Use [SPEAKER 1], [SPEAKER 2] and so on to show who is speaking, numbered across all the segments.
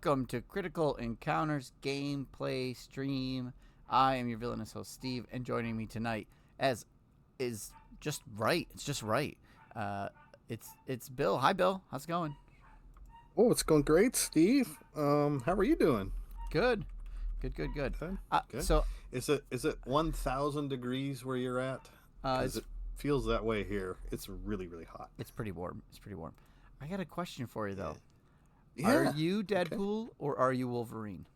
[SPEAKER 1] welcome to Critical Encounters Gameplay Stream. I am your villainous host, Steve, and joining me tonight, as is just right. It's just right. It's Bill. Hi, Bill. How's it going?
[SPEAKER 2] Oh, it's going great, Steve. How are you doing?
[SPEAKER 1] Good. Good.
[SPEAKER 2] Good. Good.
[SPEAKER 1] So,
[SPEAKER 2] Is it 1,000 degrees where you're at? Because
[SPEAKER 1] it's
[SPEAKER 2] it feels that way here. It's really really hot.
[SPEAKER 1] it's pretty warm. It's pretty warm. I got a question for you though.
[SPEAKER 2] Yeah.
[SPEAKER 1] Are you
[SPEAKER 2] Okay.
[SPEAKER 1] Deadpool or are you Wolverine?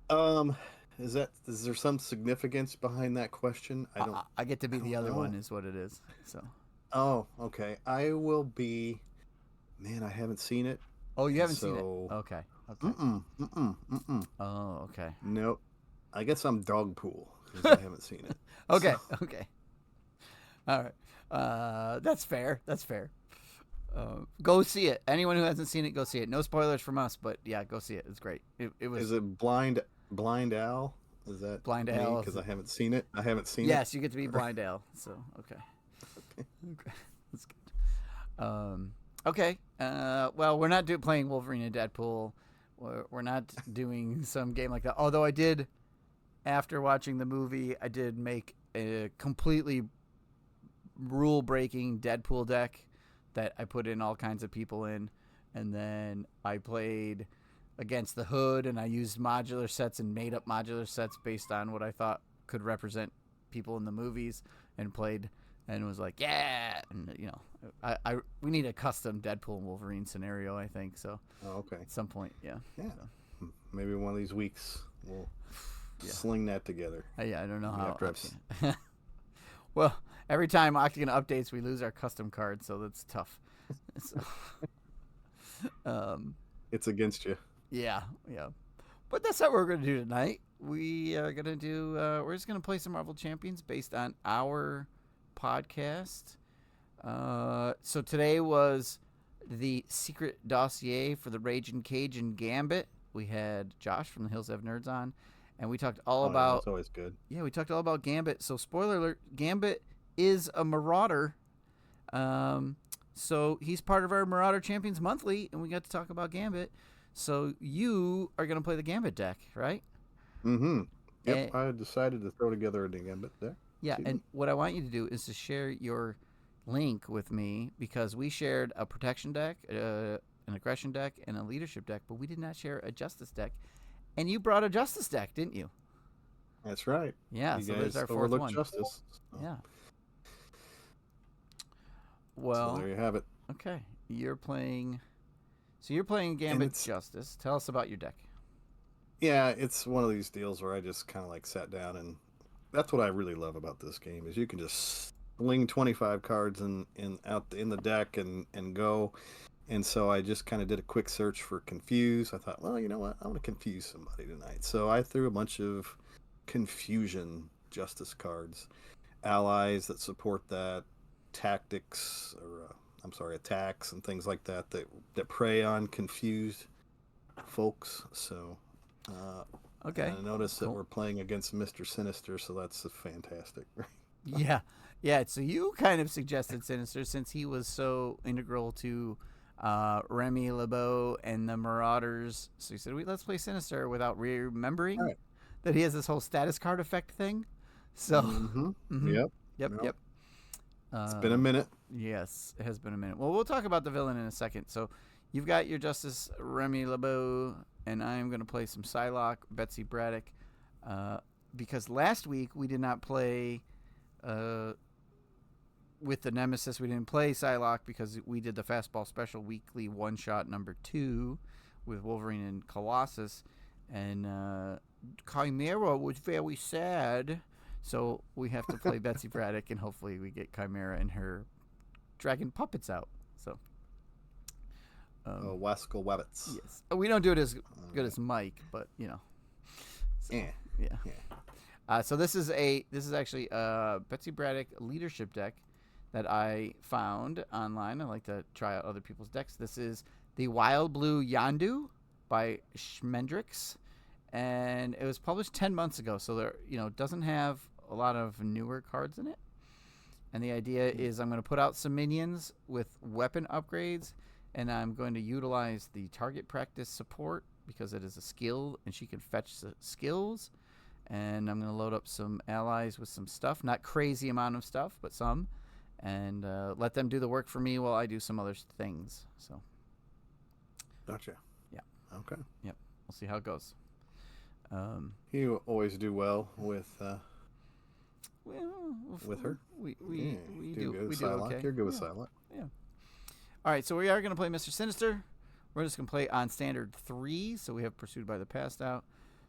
[SPEAKER 2] Um, is there some significance behind that question?
[SPEAKER 1] I get to be
[SPEAKER 2] I
[SPEAKER 1] the
[SPEAKER 2] don't
[SPEAKER 1] other one,
[SPEAKER 2] know.
[SPEAKER 1] is what it is. So,
[SPEAKER 2] Oh, okay. I will be. Man, I haven't seen it,
[SPEAKER 1] oh, you
[SPEAKER 2] and
[SPEAKER 1] haven't seen it?
[SPEAKER 2] so
[SPEAKER 1] Okay. Okay.
[SPEAKER 2] mm-mm.
[SPEAKER 1] Oh, okay.
[SPEAKER 2] Nope. I guess I'm Dogpool because I haven't seen it.
[SPEAKER 1] Okay.
[SPEAKER 2] So
[SPEAKER 1] Okay. All right. That's fair. That's fair. Go see it. Anyone who hasn't seen it, go see it. No spoilers from us, but yeah, go see it. It's great. It was
[SPEAKER 2] is it Blind Al? Is that
[SPEAKER 1] Blind
[SPEAKER 2] me?
[SPEAKER 1] Ale.
[SPEAKER 2] Because I haven't seen it. I haven't seen it.
[SPEAKER 1] Yes, you get to be Blind Ale. So okay. Okay. That's good. Okay. Well, we're not playing Wolverine and Deadpool. We're not doing some game like that. Although I did, after watching the movie, I did make a completely rule-breaking Deadpool deck that I put in all kinds of people in, and then I played against the Hood, and I used modular sets and made up modular sets based on what I thought could represent people in the movies, and played and was like, yeah, and I we need a custom Deadpool and Wolverine scenario, I think so.
[SPEAKER 2] Oh, okay.
[SPEAKER 1] At some point, yeah.
[SPEAKER 2] Yeah.
[SPEAKER 1] So,
[SPEAKER 2] Maybe one of these weeks we'll
[SPEAKER 1] yeah.
[SPEAKER 2] sling that together.
[SPEAKER 1] Yeah, I don't know
[SPEAKER 2] Maybe
[SPEAKER 1] how.
[SPEAKER 2] after
[SPEAKER 1] Well, every time Octagon updates, we lose our custom card, so that's tough. So,
[SPEAKER 2] It's against you.
[SPEAKER 1] yeah. But that's not what we're going to do tonight. We are going to do, we're just going to play some Marvel Champions based on our podcast. So today was the secret dossier for the Raging Cajun Gambit. We had Josh from the Hills Have Nerds on, and we talked all
[SPEAKER 2] Yeah,
[SPEAKER 1] about,
[SPEAKER 2] that's always good.
[SPEAKER 1] yeah, we talked all about Gambit. So spoiler alert, Gambit is a Marauder. So he's part of our Marauder Champions Monthly, and we got to talk about Gambit. So you are going to play the Gambit deck, right?
[SPEAKER 2] Mm-hmm. Yep.
[SPEAKER 1] And,
[SPEAKER 2] I decided to throw together a Gambit deck.
[SPEAKER 1] yeah, and what I want you to do is to share your link with me, because we shared a protection deck, an aggression deck, and a leadership deck, but we did not share a justice deck. And you brought a justice deck, didn't you?
[SPEAKER 2] That's right.
[SPEAKER 1] Yeah,
[SPEAKER 2] You
[SPEAKER 1] so
[SPEAKER 2] guys
[SPEAKER 1] there's our fourth
[SPEAKER 2] overlooked
[SPEAKER 1] one.
[SPEAKER 2] justice. So,
[SPEAKER 1] Yeah.
[SPEAKER 2] so
[SPEAKER 1] Well,
[SPEAKER 2] there you have it.
[SPEAKER 1] okay. You're playing Gambit Justice. Tell us about your deck.
[SPEAKER 2] Yeah, it's one of these deals where I just kind of like sat down, and that's what I really love about this game is you can just sling 25 cards in the deck and go. And so I just kind of did a quick search for confuse. I thought, well, you know what? I want to confuse somebody tonight. So I threw a bunch of confusion justice cards, allies that support that, tactics or attacks and things like that prey on confused folks. So
[SPEAKER 1] Okay.
[SPEAKER 2] and I noticed that
[SPEAKER 1] Cool.
[SPEAKER 2] we're playing against Minister Sinister, so that's fantastic.
[SPEAKER 1] Yeah. Yeah. So you kind of suggested Sinister since he was so integral to Remy LeBeau and the Marauders. So you said, let's play Sinister without remembering
[SPEAKER 2] Right.
[SPEAKER 1] that he has this whole status card effect thing. So,
[SPEAKER 2] Mm-hmm.
[SPEAKER 1] mhm.
[SPEAKER 2] Yep.
[SPEAKER 1] Yep.
[SPEAKER 2] It's been a minute.
[SPEAKER 1] Yes, it has been a minute. Well, we'll talk about the villain in a second. So you've got your Justice Remy LeBeau, and I'm going to play some Psylocke, Betsy Braddock, because last week we did not play with the Nemesis. We didn't play Psylocke because we did the Fastball Special Weekly one-shot number 2 with Wolverine and Colossus, and Chimera was very sad. So we have to play Betsy Braddock, and hopefully we get Chimera and her dragon puppets out. So,
[SPEAKER 2] Wascal Wabbits.
[SPEAKER 1] yes, we don't do it as good as Mike, but So,
[SPEAKER 2] Yeah.
[SPEAKER 1] yeah. So this is actually a Betsy Braddock leadership deck that I found online. I like to try out other people's decks. This is the Wild Blue Yondu by Schmendrix, and it was published 10 months ago. So there, doesn't have a lot of newer cards in it. And the idea is I'm going to put out some minions with weapon upgrades, and I'm going to utilize the target practice support because it is a skill, and she can fetch skills. And I'm going to load up some allies with some stuff. Not crazy amount of stuff, but some. And let them do the work for me while I do some other things. So.
[SPEAKER 2] Gotcha.
[SPEAKER 1] Yeah.
[SPEAKER 2] Okay.
[SPEAKER 1] Yep. We'll see how it goes.
[SPEAKER 2] You always do well with her.
[SPEAKER 1] We
[SPEAKER 2] do
[SPEAKER 1] do
[SPEAKER 2] good with
[SPEAKER 1] we do
[SPEAKER 2] Psylocke.
[SPEAKER 1] okay.
[SPEAKER 2] You're good with Psylocke.
[SPEAKER 1] Yeah. All right, so we are going to play Mr. Sinister. We're just going to play on standard 3, so we have Pursued by the Passed Out.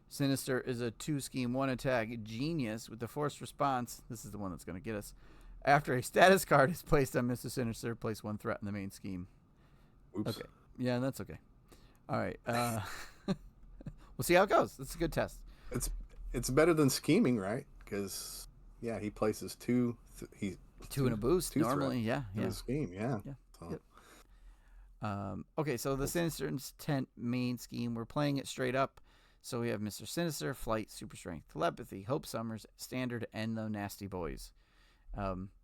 [SPEAKER 1] Sinister is a 2-scheme, 1-attack genius with the forced response. This is the one that's going to get us. After a status card is placed on Mr. Sinister, place 1 threat in the main scheme.
[SPEAKER 2] Oops.
[SPEAKER 1] Okay. Yeah, that's okay. All right. We'll see how it goes. It's a good test.
[SPEAKER 2] It's better than scheming, right? Because he places 2.
[SPEAKER 1] Two in a boost normally. Yeah.
[SPEAKER 2] In a scheme, yeah. So.
[SPEAKER 1] Yep. Okay, so the Sinister Intent main scheme, we're playing it straight up. So we have Mr. Sinister, Flight, Super Strength, Telepathy, Hope Summers, Standard, and the Nasty Boys.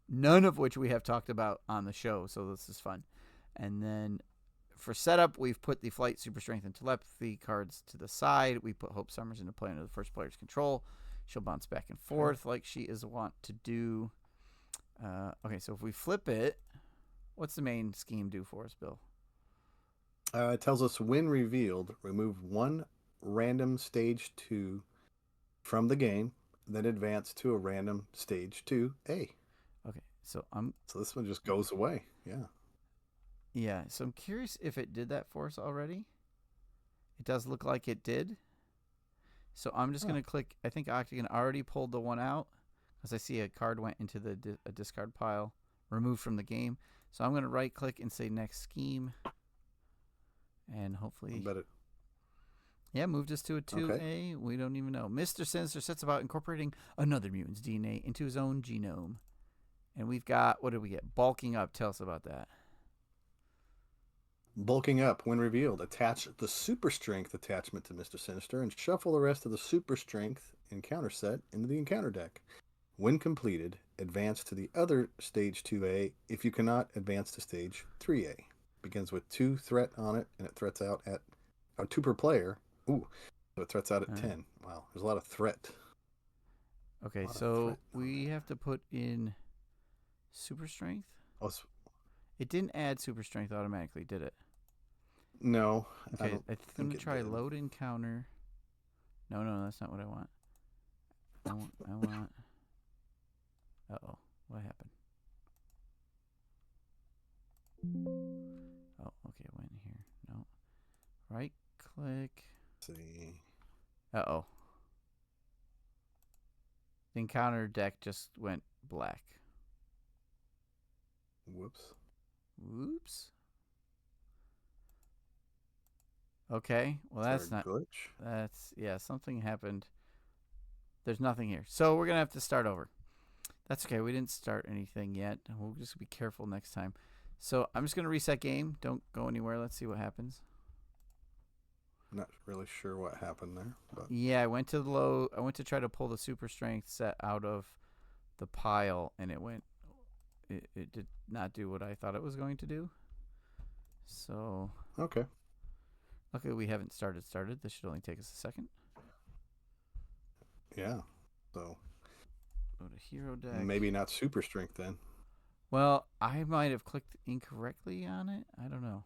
[SPEAKER 1] None of which we have talked about on the show, so this is fun. And then for setup, we've put the Flight, Super Strength, and Telepathy cards to the side. We put Hope Summers into play under the first player's control. She'll bounce back and forth like she is wont to do. Okay, so if we flip it, what's the main scheme do for us, Bill?
[SPEAKER 2] It tells us when revealed, remove 1 random stage 2 from the game, then advance to a random stage 2A.
[SPEAKER 1] Okay, so
[SPEAKER 2] this one just goes away. Yeah.
[SPEAKER 1] Yeah, so I'm curious if it did that for us already. It does look like it did. So I'm just going to click. I think Octagon already pulled the one out because I see a card went into the a discard pile, removed from the game. So I'm going to right click and say next scheme. And hopefully. Yeah, moved us to a 2A. Okay. We don't even know. Mr. Sinister sets about incorporating another mutant's DNA into his own genome. And we've got, what did we get? Bulking up. Tell us about that.
[SPEAKER 2] Bulking up, when revealed, attach the Super Strength attachment to Mr. Sinister and shuffle the rest of the Super Strength encounter set into the encounter deck. When completed, advance to the other Stage 2A if you cannot advance to Stage 3A. Begins with 2 threat on it, and it threats out at 2 per player. Ooh, so it threats out at 10. Wow, there's a lot of threat.
[SPEAKER 1] Okay, so we have to put in Super Strength? It didn't add Super Strength automatically, did it?
[SPEAKER 2] No.
[SPEAKER 1] Okay, I'm going to try load encounter. No, that's not what I want. I want... Uh-oh, what happened? Oh, okay, it went here. No. Right click.
[SPEAKER 2] Let's see.
[SPEAKER 1] Uh-oh. The encounter deck just went black. Whoops. Okay, well that's not
[SPEAKER 2] glitch.
[SPEAKER 1] Something happened. There's nothing here. So we're going to have to start over. That's okay. We didn't start anything yet. We'll just be careful next time. So I'm just going to reset game. Don't go anywhere. Let's see what happens.
[SPEAKER 2] Not really sure what happened there. But.
[SPEAKER 1] Yeah, I went to try to pull the Super Strength set out of the pile, and it did not do what I thought it was going to do. So.
[SPEAKER 2] Okay.
[SPEAKER 1] Luckily, we haven't started. This should only take us a second.
[SPEAKER 2] Yeah. So.
[SPEAKER 1] Go to hero deck.
[SPEAKER 2] Maybe not Super Strength then.
[SPEAKER 1] Well, I might have clicked incorrectly on it. I don't know.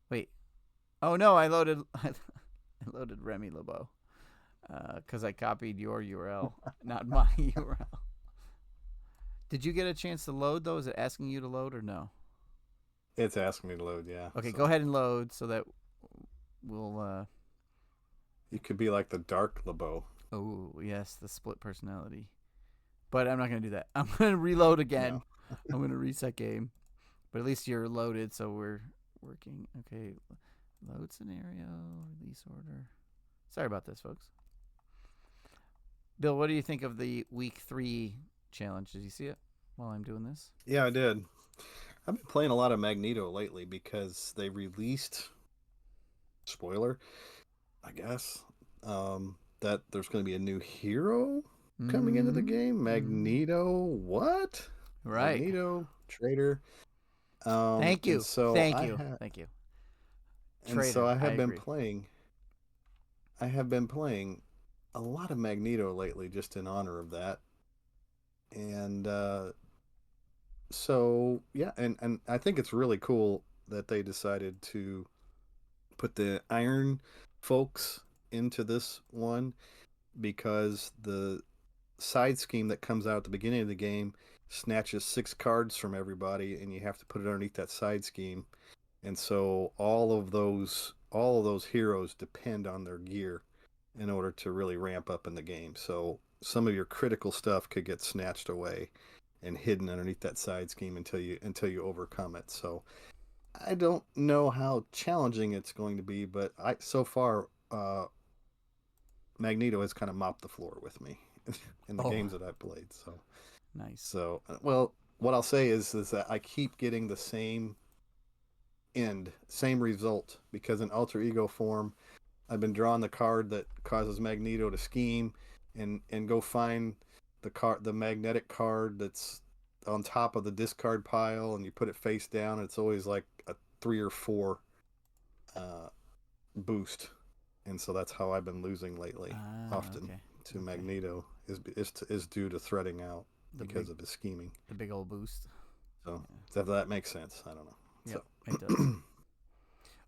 [SPEAKER 1] Wait. Oh no, I loaded Remy LeBeau because I copied your URL, not my URL. Did you get a chance to load though? Is it asking you to load or no?
[SPEAKER 2] It's asking me to load, yeah.
[SPEAKER 1] Okay, go ahead and load so that we'll...
[SPEAKER 2] You could be like the Dark LeBeau.
[SPEAKER 1] Oh, yes, the split personality. But I'm not going to do that. I'm going to reload again. No. I'm going to reset game. But at least you're loaded, so we're working. Okay, load scenario, release order. Sorry about this, folks. Bill, what do you think of the week 3 challenge? Did you see it while I'm doing this?
[SPEAKER 2] Yeah, I did. I've been playing a lot of Magneto lately because they released, spoiler, I guess, that there's going to be a new hero coming into the game. Magneto, what?
[SPEAKER 1] Right.
[SPEAKER 2] Magneto, traitor.
[SPEAKER 1] Thank
[SPEAKER 2] And
[SPEAKER 1] you.
[SPEAKER 2] so
[SPEAKER 1] Thank
[SPEAKER 2] I
[SPEAKER 1] you.
[SPEAKER 2] have,
[SPEAKER 1] Thank you.
[SPEAKER 2] and so
[SPEAKER 1] Traitor.
[SPEAKER 2] I
[SPEAKER 1] I
[SPEAKER 2] have been
[SPEAKER 1] agree.
[SPEAKER 2] playing. I have been playing a lot of Magneto lately, just in honor of that. And so yeah, and I think it's really cool that they decided to put the Iron folks into this one because the side scheme that comes out at the beginning of the game snatches 6 cards from everybody, and you have to put it underneath that side scheme. And so all of those heroes depend on their gear in order to really ramp up in the game. So some of your critical stuff could get snatched away and hidden underneath that side scheme until you overcome it. So I don't know how challenging it's going to be, but I so far Magneto has kind of mopped the floor with me in the
[SPEAKER 1] Oh,
[SPEAKER 2] games that I've played. So
[SPEAKER 1] nice.
[SPEAKER 2] so well, what I'll say is that I keep getting the same result because in alter ego form, I've been drawing the card that causes Magneto to scheme and go find the magnetic card that's on top of the discard pile, and you put it face down. It's always like a 3 or 4 uh, boost, and so that's how I've been losing lately.
[SPEAKER 1] Ah,
[SPEAKER 2] Often
[SPEAKER 1] okay.
[SPEAKER 2] to
[SPEAKER 1] Okay.
[SPEAKER 2] Magneto is due to threading out
[SPEAKER 1] The
[SPEAKER 2] because
[SPEAKER 1] big
[SPEAKER 2] of his scheming.
[SPEAKER 1] the big old boost.
[SPEAKER 2] So
[SPEAKER 1] Yeah.
[SPEAKER 2] that makes sense. I don't know.
[SPEAKER 1] Yep,
[SPEAKER 2] So
[SPEAKER 1] it does.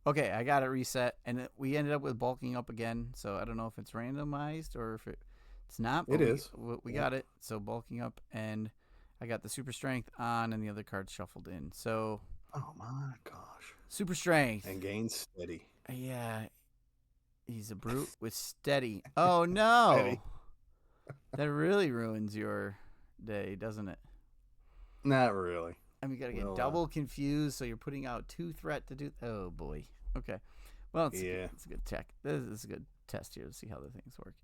[SPEAKER 1] Okay, I got it reset, and we ended up with bulking up again. So I don't know if it's randomized or if it's not, but
[SPEAKER 2] it is.
[SPEAKER 1] we
[SPEAKER 2] Yeah.
[SPEAKER 1] got it. So bulking up, and I got the super strength on, and the other cards shuffled in. So
[SPEAKER 2] Oh my gosh.
[SPEAKER 1] super strength.
[SPEAKER 2] And gain steady.
[SPEAKER 1] Yeah, he's a brute with steady. Oh
[SPEAKER 2] Steady.
[SPEAKER 1] no, that really ruins your day, doesn't it?
[SPEAKER 2] Not really.
[SPEAKER 1] I mean, you gotta get
[SPEAKER 2] Well,
[SPEAKER 1] double confused, so you're putting out 2 threat to do. Oh boy. Okay. Well,
[SPEAKER 2] yeah.
[SPEAKER 1] it's a good check. This is a good test here to see how the things work.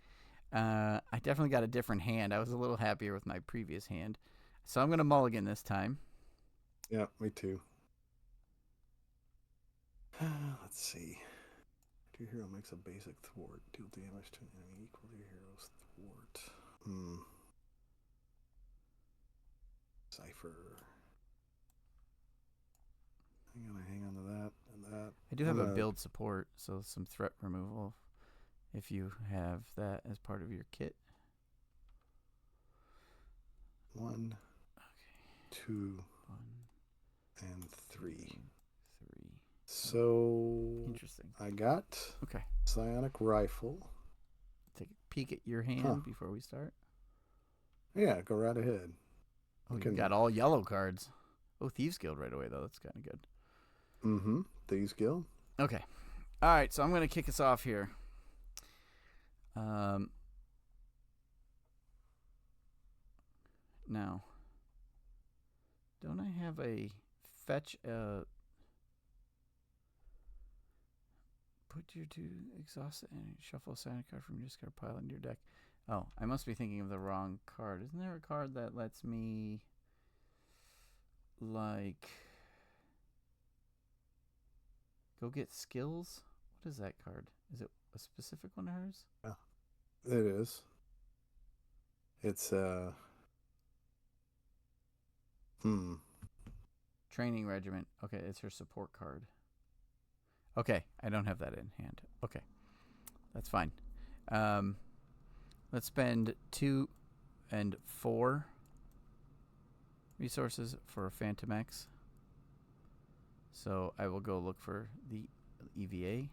[SPEAKER 1] I definitely got a different hand. I was a little happier with my previous hand, so I'm gonna mulligan this time.
[SPEAKER 2] Yeah, me too. Let's see. Your hero makes a basic thwart. Deal damage to an enemy equal to your hero's thwart. Cipher. I'm gonna hang on to that and that.
[SPEAKER 1] I do
[SPEAKER 2] I'm
[SPEAKER 1] have a
[SPEAKER 2] gonna
[SPEAKER 1] build support, so some threat removal if you have that as part of your kit.
[SPEAKER 2] 1,
[SPEAKER 1] Okay.
[SPEAKER 2] 2,
[SPEAKER 1] 1,
[SPEAKER 2] and 3.
[SPEAKER 1] 2, 3.
[SPEAKER 2] So
[SPEAKER 1] Interesting.
[SPEAKER 2] I got
[SPEAKER 1] Okay.
[SPEAKER 2] psionic rifle.
[SPEAKER 1] Take a peek at your hand
[SPEAKER 2] Huh.
[SPEAKER 1] before we start.
[SPEAKER 2] Yeah, go right ahead.
[SPEAKER 1] Oh, you got all yellow cards. Oh, Thieves Guild right away, though. That's kind of good.
[SPEAKER 2] Thieves Guild.
[SPEAKER 1] Okay. All right, so I'm going to kick us off here. Now, don't I have a fetch? Put your 2 exhausted and shuffle a sign card from your discard pile into your deck. Oh, I must be thinking of the wrong card. Isn't there a card that lets me, like, go get skills? What is that card? Is it a specific one of hers?
[SPEAKER 2] Yeah, it is. It's
[SPEAKER 1] Training Regiment. Okay, it's her support card. Okay, I don't have that in hand. Okay, that's fine. Let's spend 2 and 4 resources for a Phantom X. So I will go look for the EVA.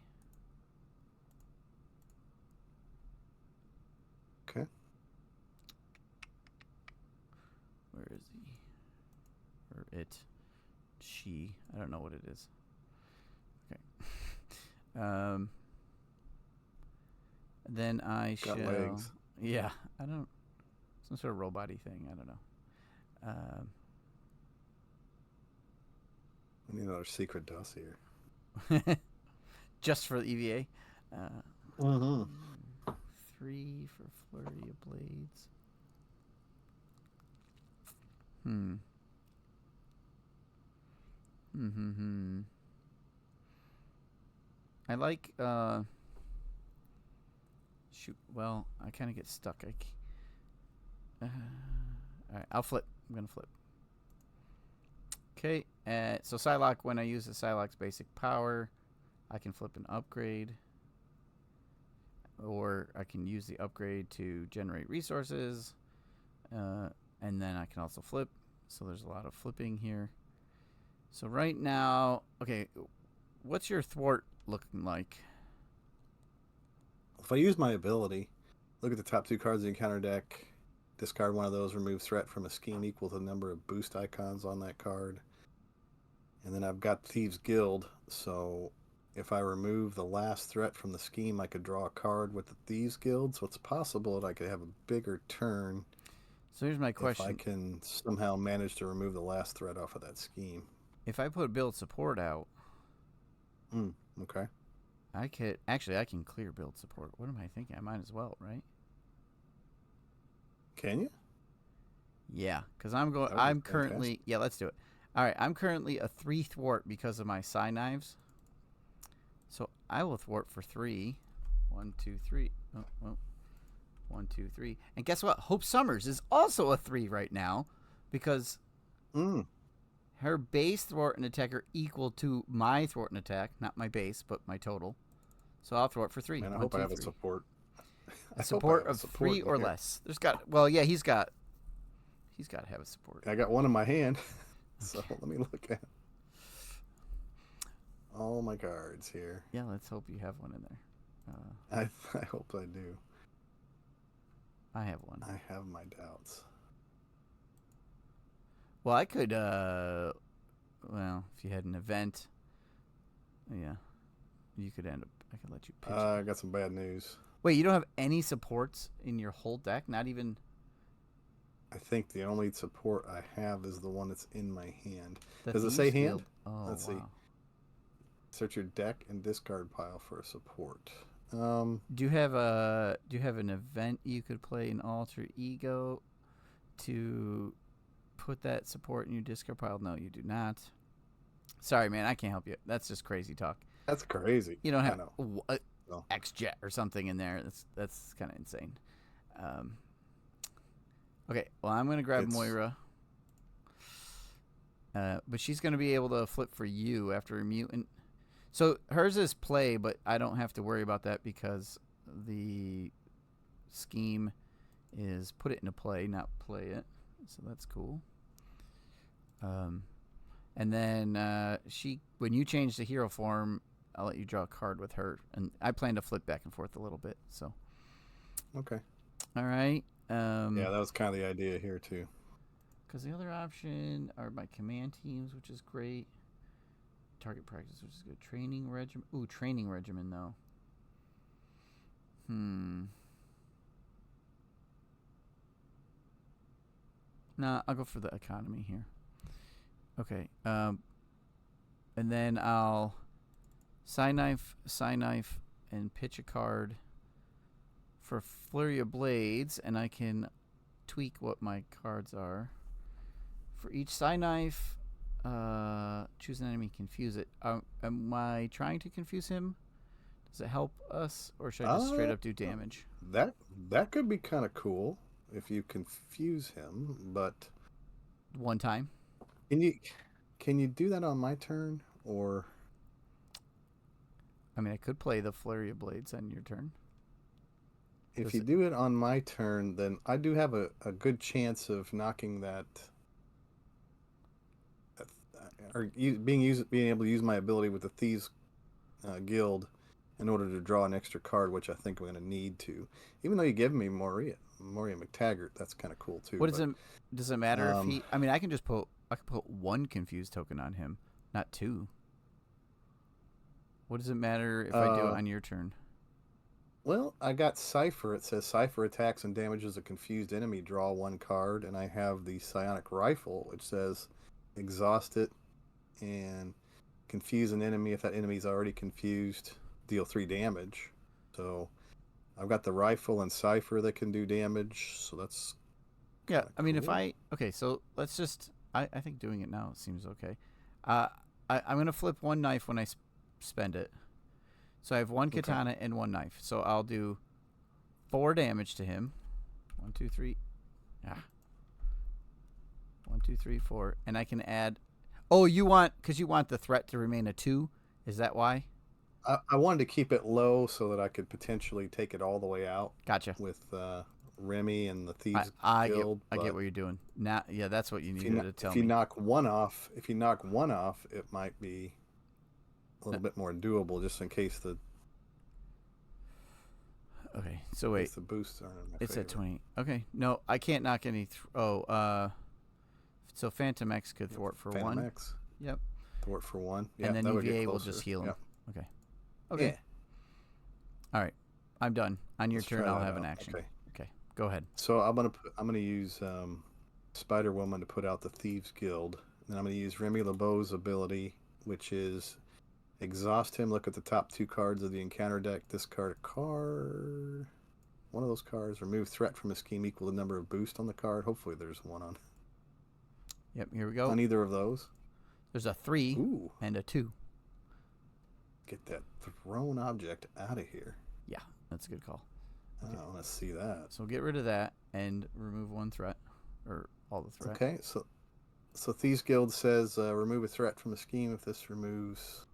[SPEAKER 2] Okay.
[SPEAKER 1] Where is he? Or it? She. I don't know what it is. Okay. Then I
[SPEAKER 2] Got
[SPEAKER 1] shall.
[SPEAKER 2] legs.
[SPEAKER 1] Yeah, I don't. Some sort of robot-y thing. I don't know.
[SPEAKER 2] I need another secret dossier.
[SPEAKER 1] Just for the EVA. 3 for Flurry of Blades. I like, shoot, well, I kind of get stuck. All right, I'll flip. I'm going to flip. Okay, So Psylocke, when I use the Psylocke's basic power, I can flip an upgrade, or I can use the upgrade to generate resources, and then I can also flip. So there's a lot of flipping here. So right now, okay, what's your thwart looking like?
[SPEAKER 2] If I use my ability, look at the top 2 cards in the encounter deck. Discard one of those. Remove threat from a scheme equal to the number of boost icons on that card. And then I've got Thieves Guild. So if I remove the last threat from the scheme, I could draw a card with the Thieves Guild. So it's possible that I could have a bigger turn.
[SPEAKER 1] So here's my question.
[SPEAKER 2] If I can somehow manage to remove the last threat off of that scheme.
[SPEAKER 1] If I put build support out,
[SPEAKER 2] okay.
[SPEAKER 1] I can clear build support. What am I thinking? I might as well, right?
[SPEAKER 2] Can you?
[SPEAKER 1] Yeah, because I'm currently. Yeah, let's do it. All right, I'm currently a 3 thwart because of my Psy knives. So I will thwart for 3. 1, 2, 3. Oh, well. 1, 2, 3. And guess what? Hope Summers is also a 3 right now because her base thwart and attack are equal to my thwart and attack, not my base, but my total. So I'll thwart for 3.
[SPEAKER 2] Man, I
[SPEAKER 1] 1,
[SPEAKER 2] hope
[SPEAKER 1] 2,
[SPEAKER 2] I have
[SPEAKER 1] 3.
[SPEAKER 2] a support.
[SPEAKER 1] A support of 3 or less. There's got. Well, yeah, he's got to have a support.
[SPEAKER 2] I got one in my hand, so let me look at all my cards here.
[SPEAKER 1] Yeah, let's hope you have one in there.
[SPEAKER 2] I hope I do.
[SPEAKER 1] I have one.
[SPEAKER 2] I have my doubts.
[SPEAKER 1] Well, I could. Well, if you had an event, yeah, you could end up. I could let you pitch.
[SPEAKER 2] I got some bad news.
[SPEAKER 1] Wait, you don't have any supports in your whole deck? Not even.
[SPEAKER 2] I think the only support I have is the one that's in my hand.
[SPEAKER 1] The
[SPEAKER 2] Does it say
[SPEAKER 1] Thieves
[SPEAKER 2] hand?
[SPEAKER 1] Guild? Oh,
[SPEAKER 2] Let's
[SPEAKER 1] wow.
[SPEAKER 2] see. Search your deck and discard pile for a support.
[SPEAKER 1] Do you have an event you could play in Alter Ego to put that support in your discard pile? No, you do not. Sorry, man, I can't help you. That's just crazy talk.
[SPEAKER 2] That's crazy.
[SPEAKER 1] You don't have
[SPEAKER 2] No.
[SPEAKER 1] X-Jet or something in there. That's kind of insane. Okay, well, I'm going to grab Moira. But she's going to be able to flip for you after a mutant. So hers is play, but I don't have to worry about that because the scheme is put it into play, not play it. So that's cool. And then when you change the hero form, I'll let you draw a card with her. And I plan to flip back and forth a little bit. So.
[SPEAKER 2] Okay.
[SPEAKER 1] All right.
[SPEAKER 2] Yeah, that was kind of the idea here too.
[SPEAKER 1] Because the other option are my command teams, which is great. Target practice, which is good. Training regimen. Ooh, training regimen though. Nah, I'll go for the economy here. Okay. And then I'll Psy Knife, and pitch a card for Flurry of Blades, and I can tweak what my cards are. For each Psy Knife, choose an enemy, confuse it. Am I trying to confuse him? Does it help us, or should I just straight up do damage?
[SPEAKER 2] That could be kind of cool if you confuse him, but
[SPEAKER 1] One time.
[SPEAKER 2] Can you do that on my turn, or?
[SPEAKER 1] I mean, I could play the Flurry of Blades on your turn.
[SPEAKER 2] If you do it on my turn, then I do have a good chance of knocking that, or being able to use my ability with the Thieves Guild in order to draw an extra card, which I think I'm going to need to. Even though you give me Moria McTaggart, that's kind of cool too.
[SPEAKER 1] Does it matter if he? I mean, I can put one confused token on him, not 2. What does it matter if I do it on your turn?
[SPEAKER 2] Well, I got Cypher. It says Cypher attacks and damages a confused enemy. Draw 1 card, and I have the Psionic Rifle, which says exhaust it and confuse an enemy. If that enemy's already confused, deal 3 damage. So I've got the rifle and Cypher that can do damage. So that's
[SPEAKER 1] I mean, cool. So let's just. I think doing it now seems okay. I'm gonna flip 1 knife when I spend it. So I have 1 katana and 1 knife. So I'll do 4 damage to him. 1, 2, 3. 1, 2, 3, 4. And I can add. Oh, because you want the threat to remain a 2? Is that why?
[SPEAKER 2] I wanted to keep it low so that I could potentially take it all the way out
[SPEAKER 1] Gotcha.
[SPEAKER 2] with Remy and the
[SPEAKER 1] I
[SPEAKER 2] Thieves
[SPEAKER 1] I get
[SPEAKER 2] Guild.
[SPEAKER 1] I get
[SPEAKER 2] But
[SPEAKER 1] what you're doing. Now, yeah, that's what you
[SPEAKER 2] if
[SPEAKER 1] needed to tell
[SPEAKER 2] if you
[SPEAKER 1] me.
[SPEAKER 2] knock one off, it might be a little bit more doable, just in case the
[SPEAKER 1] Okay, so wait.
[SPEAKER 2] the boosts aren't in my
[SPEAKER 1] It's
[SPEAKER 2] favor.
[SPEAKER 1] at 20. Okay, no, I can't knock any. So Phantom X could thwart for
[SPEAKER 2] Phantom
[SPEAKER 1] 1.
[SPEAKER 2] X.
[SPEAKER 1] Yep.
[SPEAKER 2] Thwart for 1. Yeah,
[SPEAKER 1] And then
[SPEAKER 2] that would get
[SPEAKER 1] EVA will
[SPEAKER 2] closer.
[SPEAKER 1] just heal him.
[SPEAKER 2] Yep.
[SPEAKER 1] Okay. Okay.
[SPEAKER 2] Yeah.
[SPEAKER 1] All right. I'm done. On your
[SPEAKER 2] Let's
[SPEAKER 1] turn,
[SPEAKER 2] try
[SPEAKER 1] I'll
[SPEAKER 2] that
[SPEAKER 1] have an
[SPEAKER 2] out.
[SPEAKER 1] action.
[SPEAKER 2] Okay.
[SPEAKER 1] Okay. Go ahead.
[SPEAKER 2] So I'm gonna use Spider Woman to put out the Thieves Guild. And I'm gonna use Remy LeBeau's ability, which is exhaust him. Look at the top 2 cards of the encounter deck. Discard a card. One of those cards. Remove threat from a scheme equal to the number of boost on the card. Hopefully there's one on
[SPEAKER 1] Yep. Here we go.
[SPEAKER 2] on either of those.
[SPEAKER 1] There's a 3
[SPEAKER 2] Ooh.
[SPEAKER 1] and a 2.
[SPEAKER 2] Get that thrown object out of here.
[SPEAKER 1] Yeah, that's a good call.
[SPEAKER 2] Okay. I want to see that.
[SPEAKER 1] So get rid of that and remove 1 threat, or all the threat.
[SPEAKER 2] Okay, so Thieves Guild says remove a threat from the scheme if this removes.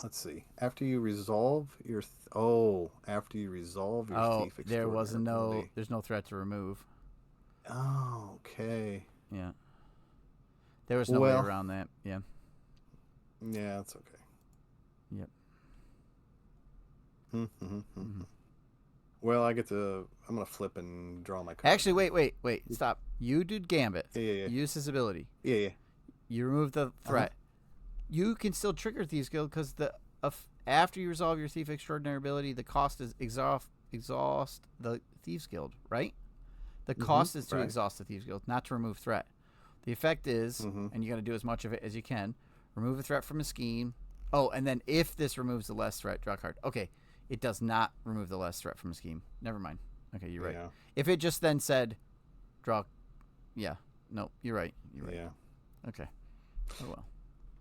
[SPEAKER 2] Let's see. After you resolve your thief extraordinary
[SPEAKER 1] There's no threat to remove.
[SPEAKER 2] Oh, okay.
[SPEAKER 1] Yeah. There was no way around that. Yeah.
[SPEAKER 2] Yeah, that's okay.
[SPEAKER 1] Yep.
[SPEAKER 2] Mm-hmm. Well, I'm gonna flip and draw my card.
[SPEAKER 1] Actually, wait. Stop. You did Gambit.
[SPEAKER 2] Yeah.
[SPEAKER 1] Use his ability.
[SPEAKER 2] Yeah.
[SPEAKER 1] You remove the threat. You can still trigger Thieves Guild because after you resolve your Thief Extraordinary ability, the cost is exhaust the Thieves Guild, right? The cost is to exhaust the Thieves Guild, not to remove threat. The effect is, and you got to do as much of it as you can, remove a threat from a scheme. Oh, and then if this removes the less threat, draw a card. Okay, it does not remove the less threat from a scheme. Never mind. Okay, you're right.
[SPEAKER 2] Yeah.
[SPEAKER 1] If it just then said, draw, yeah, no, you're right. You're right.
[SPEAKER 2] Yeah.
[SPEAKER 1] Okay. Oh well.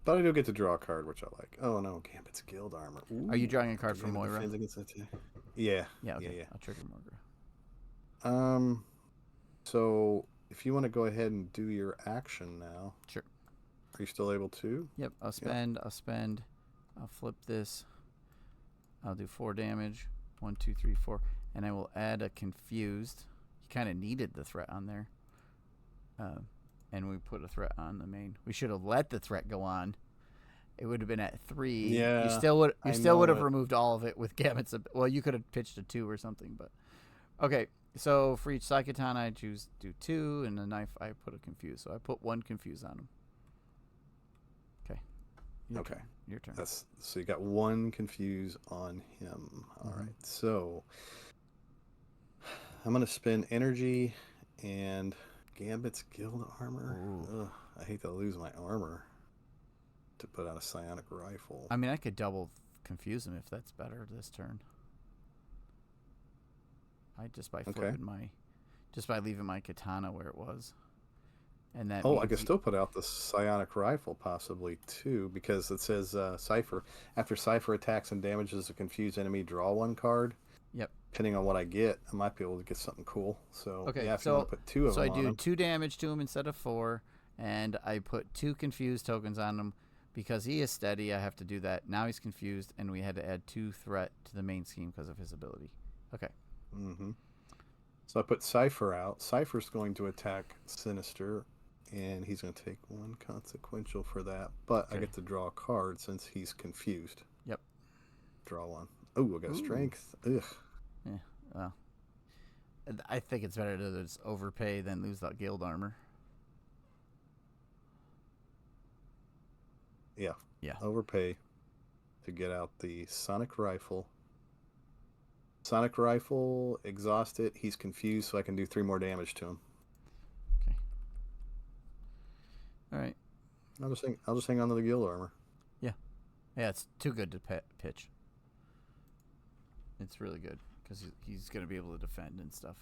[SPEAKER 2] But I do get to draw a card, which I like. Oh no, Gambit's Guild Armor. Ooh.
[SPEAKER 1] Are you drawing a card from
[SPEAKER 2] Gambit
[SPEAKER 1] Moira?
[SPEAKER 2] defends against that too. Yeah.
[SPEAKER 1] Yeah. Okay.
[SPEAKER 2] Yeah.
[SPEAKER 1] I'll trigger Moira.
[SPEAKER 2] So if you want to go ahead and do your action now.
[SPEAKER 1] Sure.
[SPEAKER 2] Are you still able to?
[SPEAKER 1] Yep. I'll spend. I'll flip this. I'll do 4 damage. 1, 2, 3, 4, and I will add a confused. He kind of needed the threat on there. And we put a threat on the main. We should have let the threat go on. It would have been at 3.
[SPEAKER 2] Yeah.
[SPEAKER 1] You still would have removed all of it with Gambit's. Well, you could have pitched a 2 or something, but okay. So for each Psychoton, I do 2, and the knife I put a confuse. So I put 1 confuse on him. Okay. Your turn.
[SPEAKER 2] So you got 1 confuse on him. All right. So I'm gonna spend energy and Gambit's Guild Armor. Ugh, I hate to lose my armor to put out a psionic rifle.
[SPEAKER 1] I mean, I could double confuse him if that's better this turn. Just by leaving my katana where it was, and that.
[SPEAKER 2] I could still put out the psionic rifle possibly too, because it says Cypher. After Cypher attacks and damages a confused enemy, draw 1 card.
[SPEAKER 1] Yep.
[SPEAKER 2] Depending on what I get, I might be able to get something cool. So
[SPEAKER 1] okay,
[SPEAKER 2] yeah, if you want to put 2 of them
[SPEAKER 1] I
[SPEAKER 2] on
[SPEAKER 1] do
[SPEAKER 2] him.
[SPEAKER 1] 2 damage to him instead of 4, and I put 2 confused tokens on him because he is steady. I have to do that. Now he's confused, and we had to add 2 threat to the main scheme because of his ability. Okay.
[SPEAKER 2] So I put Cypher out. Cypher's going to attack Sinister, and he's going to take 1 consequential for that. But I get to draw a card since he's confused.
[SPEAKER 1] Yep.
[SPEAKER 2] Draw 1. Oh, I got strength. Ugh.
[SPEAKER 1] Yeah. Well, I think it's better to just overpay than lose that guild armor.
[SPEAKER 2] Yeah.
[SPEAKER 1] Yeah.
[SPEAKER 2] Overpay to get out the sonic rifle. Sonic rifle, exhaust it. He's confused, so I can do 3 more damage to him.
[SPEAKER 1] Okay. All right.
[SPEAKER 2] I'll just hang on to the guild armor.
[SPEAKER 1] Yeah. Yeah, it's too good to pitch. It's really good because he's going to be able to defend and stuff.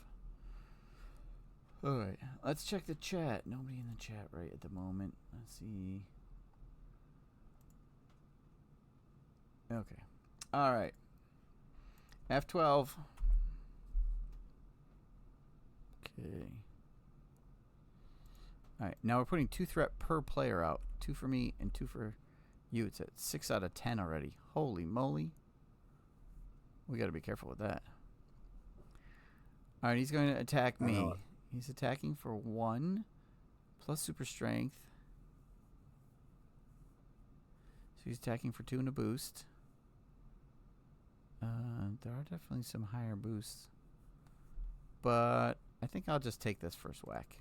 [SPEAKER 1] All right. Let's check the chat. Nobody in the chat right at the moment. Let's see. Okay. All right. F12. Okay. All right, now we're putting 2 threat per player out. 2 for me and 2 for you. It's at 6 out of 10 already. Holy moly. We got to be careful with that. All right, he's going to attack me. He's attacking for 1 plus super strength. So he's attacking for 2 and a boost. There are definitely some higher boosts. But I think I'll just take this first whack.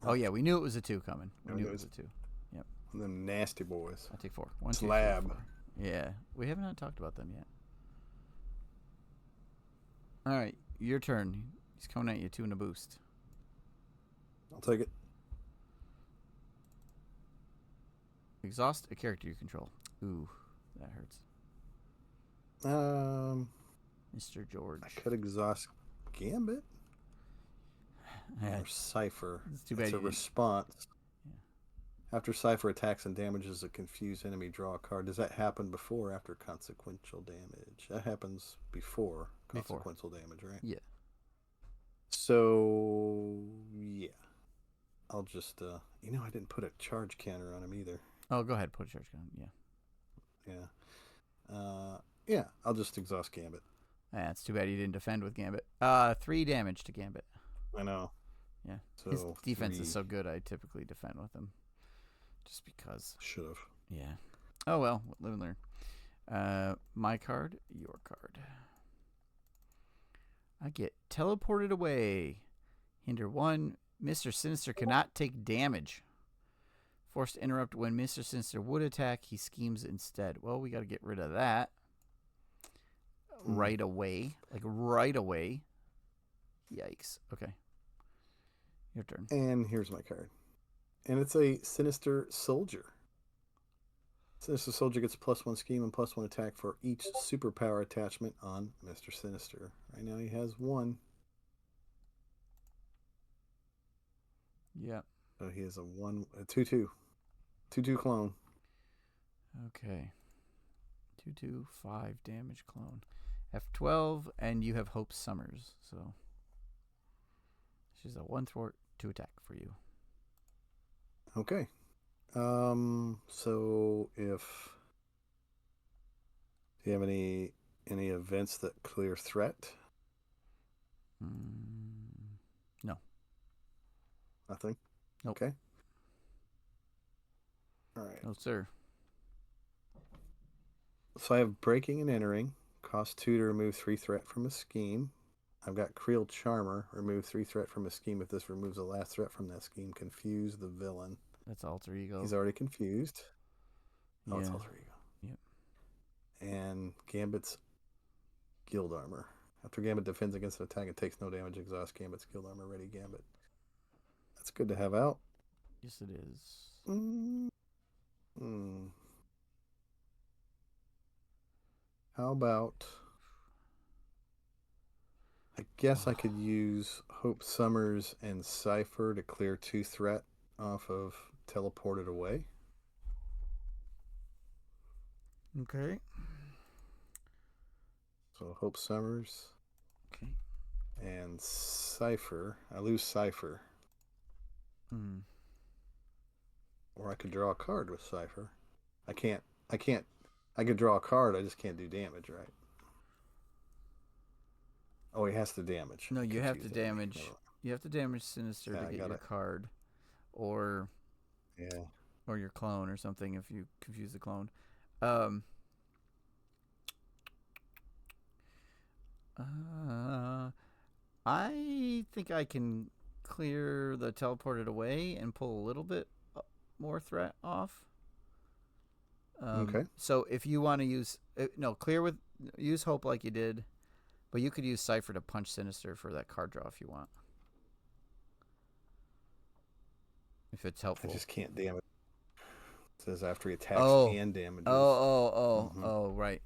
[SPEAKER 1] Oh, yeah, we knew it was a 2 coming. We knew it was a 2. Yep.
[SPEAKER 2] Them nasty boys.
[SPEAKER 1] I'll take 4. 1, 2, 3,
[SPEAKER 2] Slab.
[SPEAKER 1] 4. Yeah, we haven't talked about them yet. All right, your turn. He's coming at you, 2 and a boost.
[SPEAKER 2] I'll take it.
[SPEAKER 1] Exhaust a character you control. Ooh, that hurts. Mr. George.
[SPEAKER 2] I could exhaust Gambit.
[SPEAKER 1] Yeah.
[SPEAKER 2] Or Cypher.
[SPEAKER 1] It's too bad.
[SPEAKER 2] It's a response.
[SPEAKER 1] Yeah.
[SPEAKER 2] After Cypher attacks and damages a confused enemy, draw a card. Does that happen before or after consequential damage? That happens before consequential damage, right?
[SPEAKER 1] Yeah.
[SPEAKER 2] So, yeah. I'll just, I didn't put a charge counter on him either.
[SPEAKER 1] Oh, go ahead. Put a charge counter. Yeah.
[SPEAKER 2] Yeah, I'll just exhaust Gambit.
[SPEAKER 1] It's too bad you didn't defend with Gambit. 3 damage to Gambit.
[SPEAKER 2] I know.
[SPEAKER 1] Yeah.
[SPEAKER 2] So
[SPEAKER 1] his defense
[SPEAKER 2] 3.
[SPEAKER 1] is so good, I typically defend with him. Just because.
[SPEAKER 2] Should have.
[SPEAKER 1] Yeah. Oh, well. Live and learn. My card, your card. I get teleported away. Hinder 1. Mr. Sinister cannot take damage. Forced to interrupt when Mr. Sinister would attack. He schemes instead. Well, we got to get rid of that. Right away. Like, right away. Yikes. Okay. Your turn.
[SPEAKER 2] And here's my card. And it's a Sinister Soldier. Sinister Soldier gets +1 scheme and +1 attack for each superpower attachment on Mr. Sinister. Right now he has 1.
[SPEAKER 1] Yep.
[SPEAKER 2] So he has a 2/2. 2/2 clone.
[SPEAKER 1] Okay. 2/2, 5 damage clone. F12, and you have Hope Summers. So she's a 1 thwart, 2 attack for you.
[SPEAKER 2] Okay. So if do you have any events that clear threat?
[SPEAKER 1] No.
[SPEAKER 2] Nothing?
[SPEAKER 1] Nope.
[SPEAKER 2] Okay. All right.
[SPEAKER 1] No, sir.
[SPEAKER 2] So I have breaking and entering. Cost 2 to remove 3 threat from a scheme. I've got Creel Charmer. Remove 3 threat from a scheme. If this removes the last threat from that scheme, confuse the villain.
[SPEAKER 1] That's alter ego.
[SPEAKER 2] He's already confused. Oh,
[SPEAKER 1] Yeah.
[SPEAKER 2] it's alter ego.
[SPEAKER 1] Yep.
[SPEAKER 2] And Gambit's Guild Armor. After Gambit defends against an attack and takes no damage, exhaust Gambit's Guild Armor. Ready, Gambit. That's good to have out.
[SPEAKER 1] Yes, it is.
[SPEAKER 2] How about... I guess I could use Hope Summers and Cypher to clear 2 threat off of Teleported Away.
[SPEAKER 1] Okay.
[SPEAKER 2] So Hope Summers.
[SPEAKER 1] Okay.
[SPEAKER 2] And Cypher. I lose Cypher. Or I could draw a card with Cypher. I could draw a card, I just can't do damage, right? Oh, he has to damage.
[SPEAKER 1] No, you have to damage. You have to damage Sinister to get your card, or your clone or something if you confuse the clone. I think I can clear the teleported away and pull a little bit more threat off.
[SPEAKER 2] Okay.
[SPEAKER 1] So if you want to use use Hope like you did. But you could use Cypher to punch Sinister for that card draw if you want. If it's helpful.
[SPEAKER 2] I just can't damage. It says after he attacks and damages.
[SPEAKER 1] Oh, right.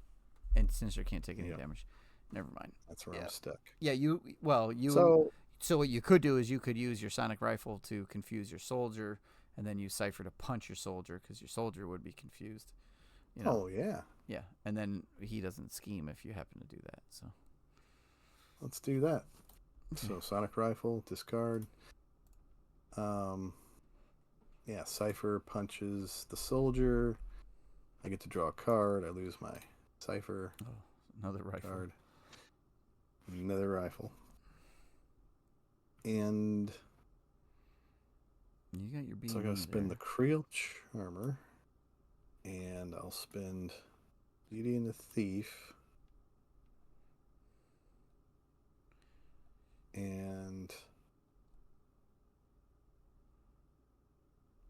[SPEAKER 1] And Sinister can't take any damage. Never mind.
[SPEAKER 2] That's where I'm stuck.
[SPEAKER 1] Yeah, so what you could do is you could use your Sonic Rifle to confuse your soldier, and then use Cypher to punch your soldier, because your soldier would be confused. You know?
[SPEAKER 2] Oh, yeah.
[SPEAKER 1] Yeah, and then he doesn't scheme if you happen to do that, so...
[SPEAKER 2] Let's do that. So Sonic Rifle, discard. Yeah, Cypher punches the soldier. I get to draw a card. I lose my Cypher.
[SPEAKER 1] Oh, another rifle.
[SPEAKER 2] Card. Another rifle. And
[SPEAKER 1] you got your
[SPEAKER 2] so I gotta spend the Creel Charmer. And I'll spend Beauty and the Thief. And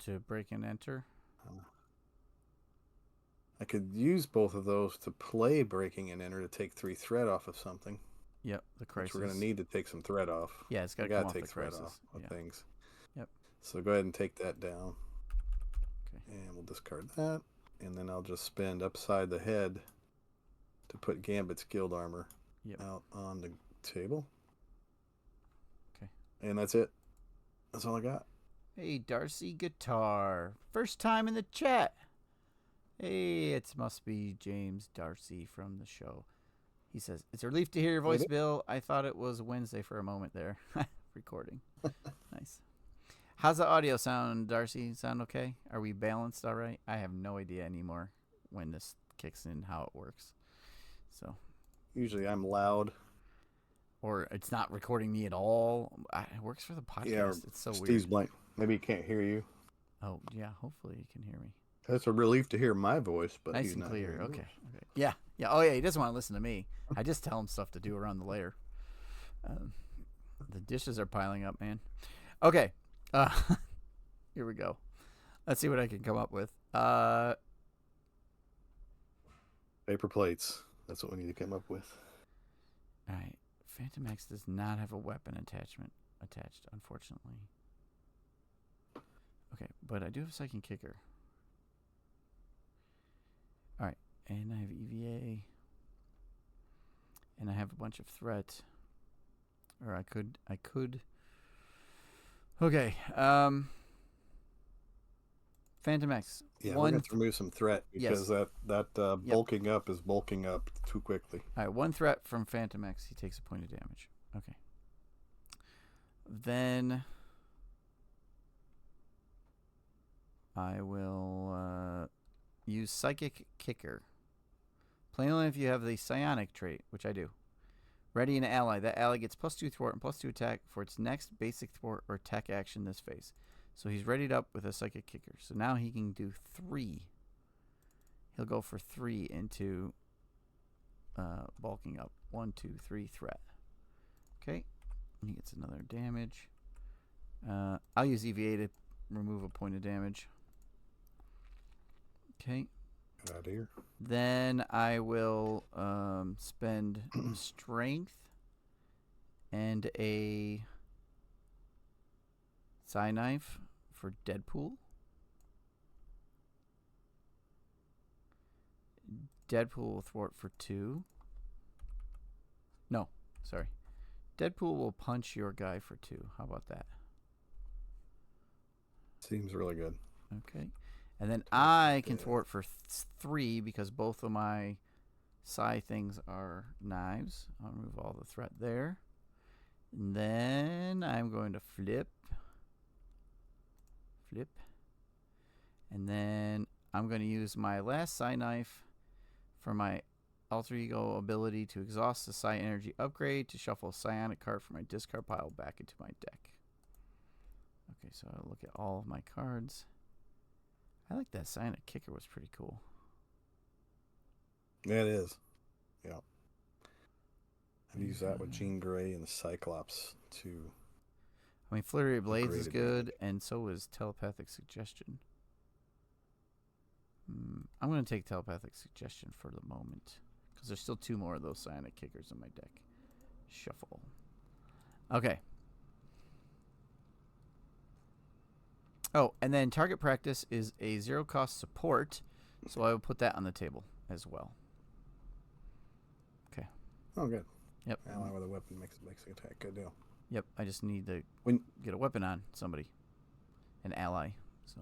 [SPEAKER 1] to break and enter.
[SPEAKER 2] I could use both of those to play Breaking and Enter to take 3 threat off of something.
[SPEAKER 1] Yep, the crisis.
[SPEAKER 2] Which we're going to need to take some threat off.
[SPEAKER 1] Yeah, it's got to take threat off
[SPEAKER 2] of things.
[SPEAKER 1] Yep.
[SPEAKER 2] So go ahead and take that down.
[SPEAKER 1] Okay.
[SPEAKER 2] And we'll discard that. And then I'll just spend upside the head to put Gambit's Guild Armor out on the table.
[SPEAKER 1] Okay.
[SPEAKER 2] And that's it. That's all I got.
[SPEAKER 1] Hey, Darcy Guitar. First time in the chat. Hey, it must be James Darcy from the show. He says, it's a relief to hear your voice, Bill. I thought it was Wednesday for a moment there. Recording. Nice. How's the audio sound, Darcy? Sound okay? Are we balanced all right? I have no idea anymore when this kicks in, how it works. So
[SPEAKER 2] usually I'm loud.
[SPEAKER 1] Or it's not recording me at all. It works for the podcast.
[SPEAKER 2] Yeah,
[SPEAKER 1] it's so weird.
[SPEAKER 2] Steve's blank. Maybe he can't hear you.
[SPEAKER 1] Oh, yeah. Hopefully he can hear me.
[SPEAKER 2] That's a relief to hear my voice, but
[SPEAKER 1] nice
[SPEAKER 2] he's
[SPEAKER 1] and
[SPEAKER 2] not
[SPEAKER 1] clear. Okay.
[SPEAKER 2] Yours.
[SPEAKER 1] Okay. Yeah. Yeah. Oh, yeah. He doesn't want to listen to me. I just tell him stuff to do around the lair. The dishes are piling up, man. Okay. Here we go. Let's see what I can come up with.
[SPEAKER 2] Paper plates. That's what we need to come up with.
[SPEAKER 1] All right. Phantom X does not have a weapon attachment attached, unfortunately. Okay, but I do have Psychic Kicker. All right, and I have EVA. And I have a bunch of threat. Or I could. Okay, Phantom X.
[SPEAKER 2] Yeah, we're going to remove some threat because that bulking up is bulking up too quickly.
[SPEAKER 1] All right, 1 threat from Phantom X. He takes a point of damage. Okay. Then I will use Psychic Kicker. Play only if you have the Psionic trait, which I do. Ready an ally. That ally gets +2 thwart and +2 attack for its next basic thwart or attack action this phase. So he's readied up with a Psychic Kicker. So now he can do 3. He'll go for 3 into bulking up. 1, 2, 3 threat. Okay. And he gets another damage. I'll use EVA to remove a point of damage. Okay.
[SPEAKER 2] Get out of here.
[SPEAKER 1] Then I will spend strength and a Psi Knife for Deadpool. Deadpool will thwart for 2. No, sorry. Deadpool will punch your guy for 2. How about that?
[SPEAKER 2] Seems really good.
[SPEAKER 1] Okay. And then I can thwart for 3 because both of my Psi things are knives. I'll remove all the threat there. And then I'm going to flip. And then I'm going to use my last Psi Knife for my alter ego ability to exhaust the Psi energy upgrade to shuffle a psionic card from my discard pile back into my deck. Okay, so I'll look at all of my cards. I like that Psionic Kicker was pretty cool.
[SPEAKER 2] Yeah, it is. Yeah. I've used that with Jean Grey and the Cyclops too.
[SPEAKER 1] I mean, Flurry of Blades is good, and so is Telepathic Suggestion. I'm going to take Telepathic Suggestion for the moment, because there's still 2 more of those Psionic Kickers in my deck. Shuffle. Okay. Oh, and then Target Practice is a 0-cost support, so I will put that on the table as well. Okay.
[SPEAKER 2] Oh, good.
[SPEAKER 1] Yep.
[SPEAKER 2] Ally with a weapon makes the attack. Good deal.
[SPEAKER 1] Yep, I just need to get a weapon on somebody. An ally. So,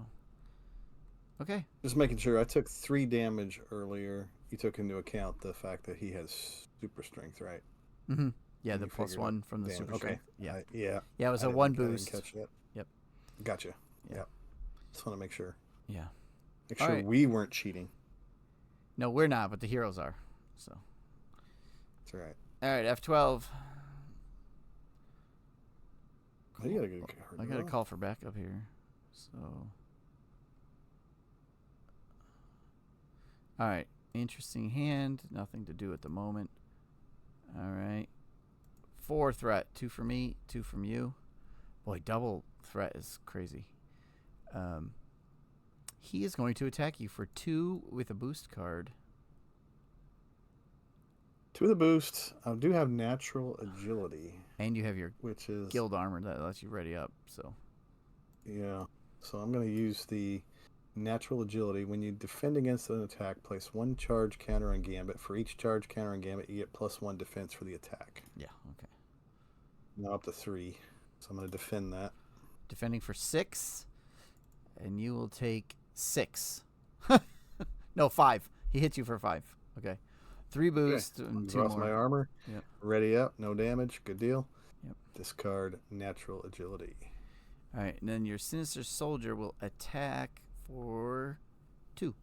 [SPEAKER 1] okay.
[SPEAKER 2] Just making sure. I took 3 damage earlier. You took into account the fact that he has super strength, right?
[SPEAKER 1] Mm-hmm. Yeah, the +1 from the super strength.
[SPEAKER 2] Yeah.
[SPEAKER 1] Yeah, it was a 1 boost.
[SPEAKER 2] I didn't catch that.
[SPEAKER 1] Yep.
[SPEAKER 2] Gotcha.
[SPEAKER 1] Yeah.
[SPEAKER 2] Yep. Just want to make sure.
[SPEAKER 1] Yeah.
[SPEAKER 2] Make
[SPEAKER 1] All
[SPEAKER 2] sure
[SPEAKER 1] right.
[SPEAKER 2] we weren't cheating.
[SPEAKER 1] No, we're not, but the heroes are. So.
[SPEAKER 2] That's all right.
[SPEAKER 1] All right, F12.
[SPEAKER 2] Oh, you got a good card.
[SPEAKER 1] I got to call for backup here. So. All right. Interesting hand. Nothing to do at the moment. All right. 4 threat. 2 for me, 2 from you. Boy, double threat is crazy. He is going to attack you for 2 with a boost card.
[SPEAKER 2] 2 with a boost. I do have natural agility.
[SPEAKER 1] And you have your
[SPEAKER 2] which is
[SPEAKER 1] guild armor that lets you ready up. So.
[SPEAKER 2] Yeah. So I'm going to use the natural agility. When you defend against an attack, place 1 charge counter on Gambit. For each charge counter on Gambit, you get +1 defense for the attack.
[SPEAKER 1] Yeah, okay.
[SPEAKER 2] Now up to 3. So I'm going to defend that.
[SPEAKER 1] Defending for 6. And you will take 6. No, 5. He hits you for 5. Okay. 3 boost and 2
[SPEAKER 2] Lost
[SPEAKER 1] more.
[SPEAKER 2] my armor.
[SPEAKER 1] Yep.
[SPEAKER 2] Ready up. No damage. Good deal.
[SPEAKER 1] Yep.
[SPEAKER 2] Discard natural agility.
[SPEAKER 1] All right, and then your Sinister Soldier will attack for 2.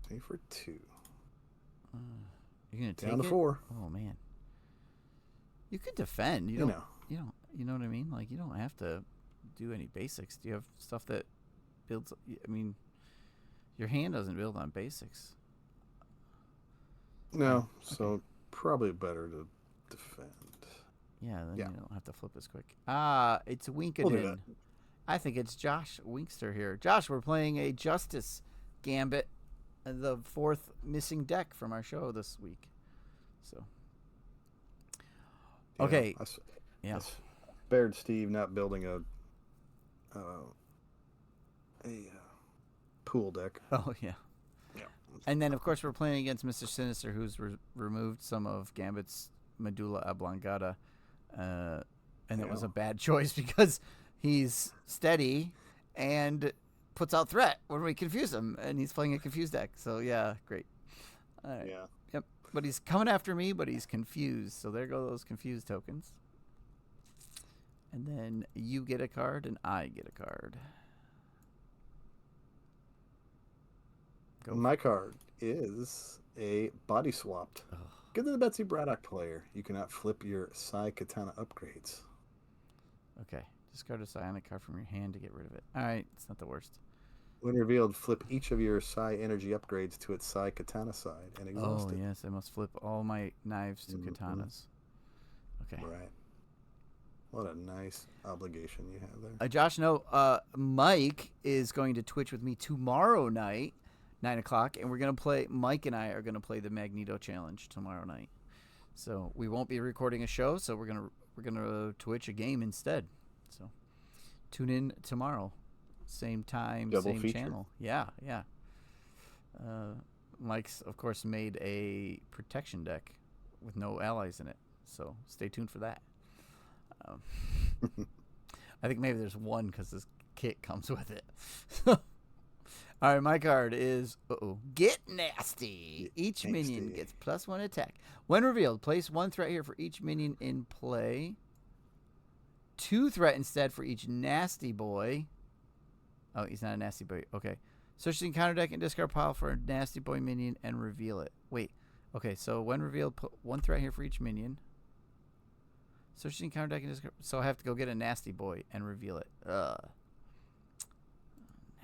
[SPEAKER 2] Pay for 2.
[SPEAKER 1] You're gonna take
[SPEAKER 2] Down to
[SPEAKER 1] it?
[SPEAKER 2] 4.
[SPEAKER 1] Oh man. You could defend. You know what I mean? Like you don't have to do any basics. Do you have stuff that builds? I mean, your hand doesn't build on basics.
[SPEAKER 2] No,
[SPEAKER 1] Okay.
[SPEAKER 2] so probably better to defend.
[SPEAKER 1] Yeah, then you don't have to flip as quick. It's
[SPEAKER 2] We'll do
[SPEAKER 1] Winkadin.
[SPEAKER 2] that.
[SPEAKER 1] I think it's Josh Winkster here. Josh, we're playing a Justice Gambit, the 4th missing deck from our show this week. So, okay.
[SPEAKER 2] I spared Steve not building a pool deck.
[SPEAKER 1] Oh, yeah.
[SPEAKER 2] Yeah.
[SPEAKER 1] And then, of course, we're playing against Mr. Sinister, who's removed some of Gambit's medulla oblongata. And it was a bad choice because he's steady and puts out threat when we confuse him, and he's playing a confused deck. So, yeah, great. All right.
[SPEAKER 2] Yeah.
[SPEAKER 1] Yep. But he's coming after me, but he's confused. So there go those confused tokens. And then you get a card, and I get a card.
[SPEAKER 2] My card is a body swapped.
[SPEAKER 1] Ugh.
[SPEAKER 2] Give to the Betsy Braddock player. You cannot flip your Psy Katana upgrades.
[SPEAKER 1] Okay. Discard a psionic card from your hand to get rid of it. All right. It's not the worst.
[SPEAKER 2] When revealed, flip each of your Psy energy upgrades to its Psy Katana side and exhaust it.
[SPEAKER 1] Oh, yes. I must flip all my knives to katanas. Okay.
[SPEAKER 2] Right. What a nice obligation you have there.
[SPEAKER 1] Josh, no. Mike is going to Twitch with me tomorrow night, 9 o'clock, and we're going to play. Mike and I are going to play the Magneto Challenge tomorrow night. So we won't be recording a show, so we're gonna Twitch a game instead. So tune in tomorrow, same time,
[SPEAKER 2] Double
[SPEAKER 1] same
[SPEAKER 2] feature.
[SPEAKER 1] channel. Yeah. Mike's of course made a protection deck with no allies in it, so stay tuned for that. I think maybe there's one because this kit comes with it. All right, my card is Get Nasty. Each minion gets +1 attack. When revealed, place 1 threat here for each minion in play. 2 threat instead for each nasty boy. Oh, he's not a nasty boy. Okay. Search the encounter deck and discard pile for a nasty boy minion and reveal it. Wait. Okay, so when revealed, put 1 threat here for each minion. Search the encounter deck and discard. So I have to go get a nasty boy and reveal it.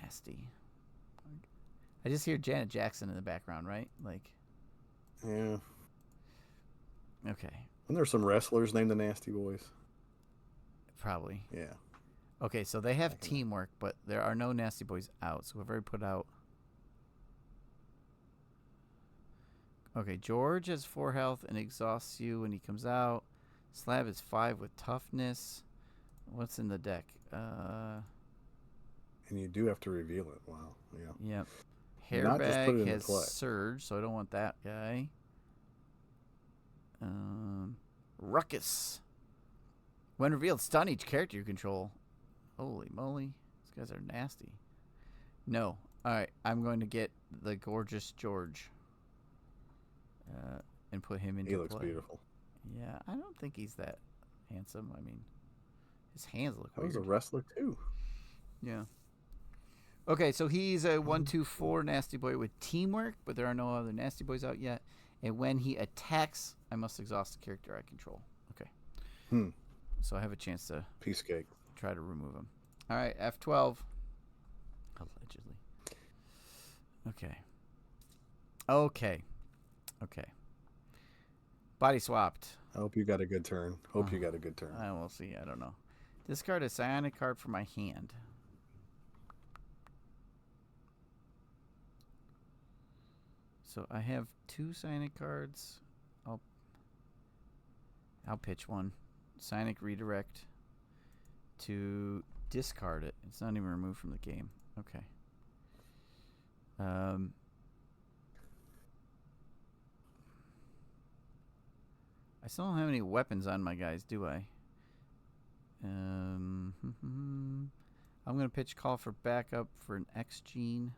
[SPEAKER 1] Nasty. I just hear Janet Jackson in the background, right? Like.
[SPEAKER 2] Yeah.
[SPEAKER 1] Okay.
[SPEAKER 2] And there's some wrestlers named the Nasty Boys.
[SPEAKER 1] Probably.
[SPEAKER 2] Yeah.
[SPEAKER 1] Okay, so they have teamwork, but there are no nasty boys out. So we've already put out. Okay, George has 4 health and exhausts you when he comes out. Slab is 5 with toughness. What's in the deck?
[SPEAKER 2] And you do have to reveal it. Wow. Yeah.
[SPEAKER 1] Yep.
[SPEAKER 2] Not just put it
[SPEAKER 1] Hairbag
[SPEAKER 2] into
[SPEAKER 1] has
[SPEAKER 2] play.
[SPEAKER 1] Surge, so I don't want that guy. Ruckus. When revealed, stun each character you control. Holy moly. These guys are nasty. No. Alright, I'm going to get the gorgeous George. And put him into play.
[SPEAKER 2] He looks beautiful.
[SPEAKER 1] Yeah, I don't think he's that handsome. I mean, His hands look
[SPEAKER 2] That
[SPEAKER 1] weird.
[SPEAKER 2] was a wrestler too.
[SPEAKER 1] Yeah. Okay, so he's a 1/2/4 nasty boy with teamwork, but there are no other nasty boys out yet. And when he attacks, I must exhaust the character I control. Okay. So I have a chance to
[SPEAKER 2] Piece cake.
[SPEAKER 1] try to remove him. All right, F12. Allegedly. Okay. Body swapped.
[SPEAKER 2] I hope you got a good turn. You got a good turn.
[SPEAKER 1] I will see. I don't know. Discard a psionic card from my hand. So I have 2 psionic cards. I'll pitch one. Psionic redirect to discard it. It's not even removed from the game. Okay. I still don't have any weapons on my guys, do I? I'm going to pitch call for backup for an X gene.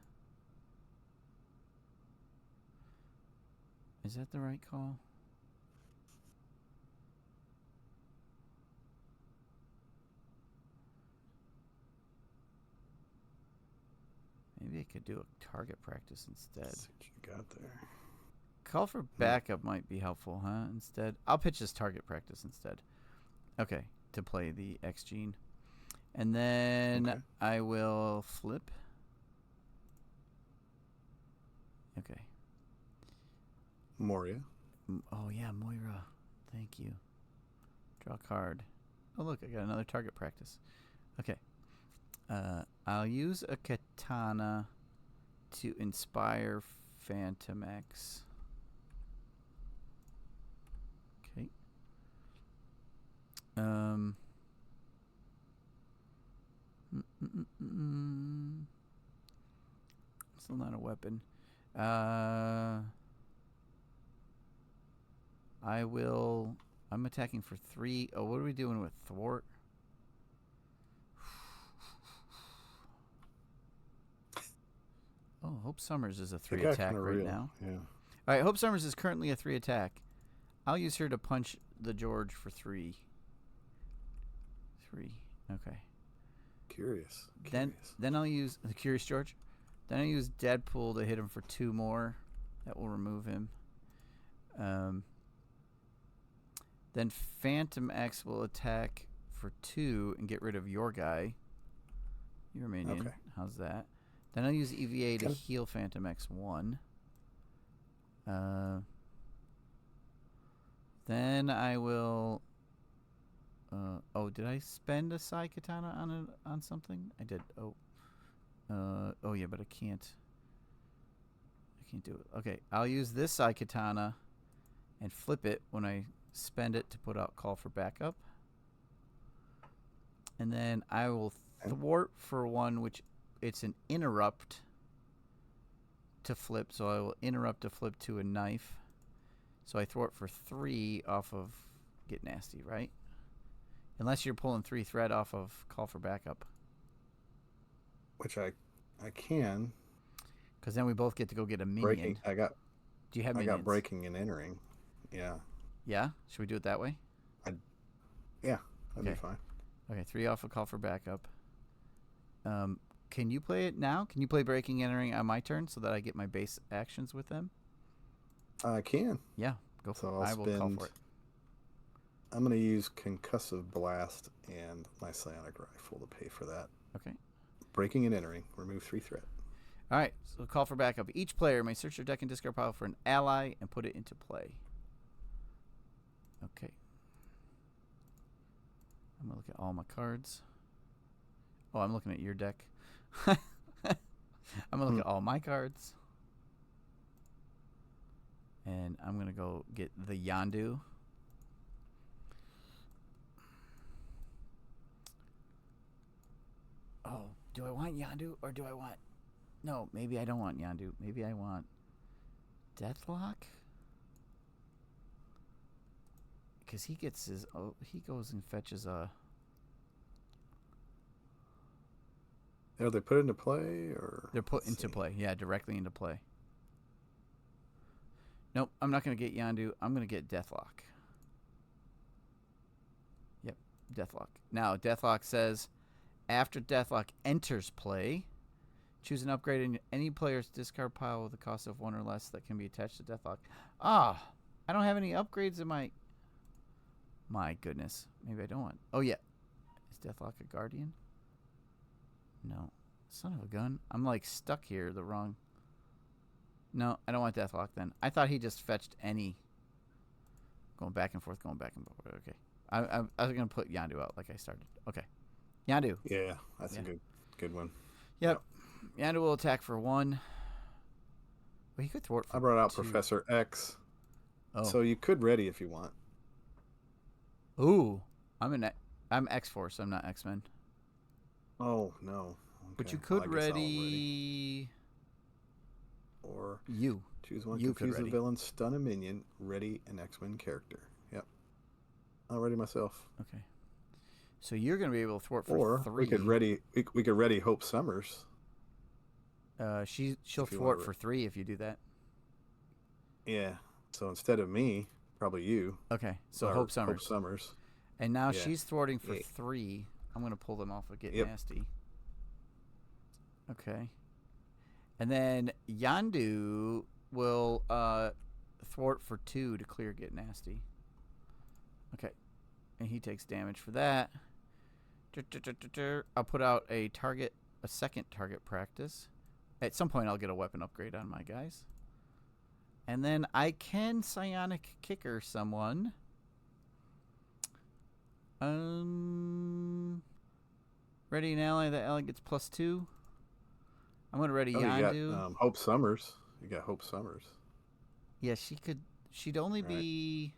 [SPEAKER 1] Is that the right call? Maybe I could do a target practice instead.
[SPEAKER 2] Let's see what you got there.
[SPEAKER 1] Call for backup might be helpful, huh? Instead, I'll pitch this target practice instead. Okay, to play the X gene. And then I will flip. Okay.
[SPEAKER 2] Moria.
[SPEAKER 1] Oh, yeah, Moira. Thank you. Draw a card. Oh, look, I got another target practice. Okay. I'll use a katana to inspire Phantom X. Okay. Still not a weapon. I'm attacking for 3. Oh, what are we doing with thwart? Oh, Hope Summers is a 3 attack right now.
[SPEAKER 2] Yeah.
[SPEAKER 1] All right, Hope Summers is currently a 3 attack. I'll use her to punch the George for 3. 3. Okay.
[SPEAKER 2] Curious.
[SPEAKER 1] Then I'll use the Curious George. Then I'll use Deadpool to hit him for 2 more. That will remove him. Then Phantom X will attack for 2 and get rid of your guy. Your minion.
[SPEAKER 2] Okay.
[SPEAKER 1] How's that? Then I'll use EVA to heal Phantom X 1. Then I will... did I spend a Psi Katana on something? I did. Yeah, but I can't do it. Okay, I'll use this Psi Katana and flip it when I spend it to put out call for backup. And then I will thwart for 1, which it's an interrupt to flip. So I will interrupt to flip to a knife. So I thwart for 3 off of Get Nasty, right? Unless you're pulling 3 threat off of call for backup.
[SPEAKER 2] Which I can.
[SPEAKER 1] Because then we both get to go get a minion.
[SPEAKER 2] Breaking.
[SPEAKER 1] Do you have minions?
[SPEAKER 2] I got breaking and entering. Yeah.
[SPEAKER 1] Yeah? Should we do it that way?
[SPEAKER 2] Yeah, that'd be fine.
[SPEAKER 1] Okay, 3 off of call for backup. Can you play it now? Can you play breaking and entering on my turn so that I get my base actions with them?
[SPEAKER 2] I can.
[SPEAKER 1] Yeah, go for it. I will call for it.
[SPEAKER 2] I'm going to use Concussive Blast and my Psionic Rifle to pay for that.
[SPEAKER 1] Okay.
[SPEAKER 2] Breaking and entering. Remove 3 threat.
[SPEAKER 1] All right, so call for backup. Each player may search their deck and discard pile for an ally and put it into play. Okay. I'm going to look at all my cards. Oh, I'm looking at your deck. I'm going to look at all my cards. And I'm going to go get the Yondu. Oh, do I want Yondu or do I want... No, maybe I don't want Yondu. Maybe I want Deathlock? Because he gets his... Oh, he goes and fetches a...
[SPEAKER 2] Are they put into play or...
[SPEAKER 1] They're put into play. Yeah, directly into play. Nope, I'm not going to get Yondu. I'm going to get Deathlock. Yep, Deathlock. Now, Deathlock says, after Deathlock enters play, choose an upgrade in any player's discard pile with a cost of 1 or less that can be attached to Deathlock. Ah, I don't have any upgrades in my... My goodness. Maybe I don't want... Oh, yeah. Is Deathlock a guardian? No. Son of a gun. I'm, like, stuck here the wrong... No, I don't want Deathlock then. I thought he just fetched any... Going back and forth, Okay. I was going to put Yandu out like I started. Okay. Yandu.
[SPEAKER 2] Yeah, that's a good one.
[SPEAKER 1] Yep. Yandu will attack for 1. Well, he could thwart for
[SPEAKER 2] I brought out
[SPEAKER 1] 2.
[SPEAKER 2] Professor X.
[SPEAKER 1] Oh.
[SPEAKER 2] So you could ready if you want.
[SPEAKER 1] Ooh. I'm X-Force. I'm not X-Men.
[SPEAKER 2] Oh, no. Okay.
[SPEAKER 1] But you could
[SPEAKER 2] Well, I guess I'll
[SPEAKER 1] ready...
[SPEAKER 2] Or
[SPEAKER 1] You.
[SPEAKER 2] choose one,
[SPEAKER 1] You
[SPEAKER 2] confuse
[SPEAKER 1] could
[SPEAKER 2] a
[SPEAKER 1] ready.
[SPEAKER 2] villain, stun a minion, ready an X-Men character. Yep. I'll ready myself.
[SPEAKER 1] Okay. So you're going to be able to thwart for
[SPEAKER 2] Or
[SPEAKER 1] 3.
[SPEAKER 2] we could ready Hope Summers.
[SPEAKER 1] She'll
[SPEAKER 2] if you
[SPEAKER 1] thwart
[SPEAKER 2] want
[SPEAKER 1] for 3 if you do that.
[SPEAKER 2] Yeah. So instead of me, probably you.
[SPEAKER 1] Okay. So
[SPEAKER 2] Or
[SPEAKER 1] Hope Summers.
[SPEAKER 2] Hope Summers.
[SPEAKER 1] And now
[SPEAKER 2] Yeah.
[SPEAKER 1] she's thwarting for
[SPEAKER 2] Yeah.
[SPEAKER 1] 3. I'm going to pull them off of Get
[SPEAKER 2] Yep.
[SPEAKER 1] Nasty. Okay. And then Yandu will thwart for 2 to clear Get Nasty. Okay. And he takes damage for that. I'll put out a second target practice. At some point, I'll get a weapon upgrade on my guys. And then I can psionic kicker someone. Ready an ally. That ally gets +2. I'm going to ready Yandu.
[SPEAKER 2] You got Hope Summers. You got Hope Summers.
[SPEAKER 1] Yeah, she'd only be...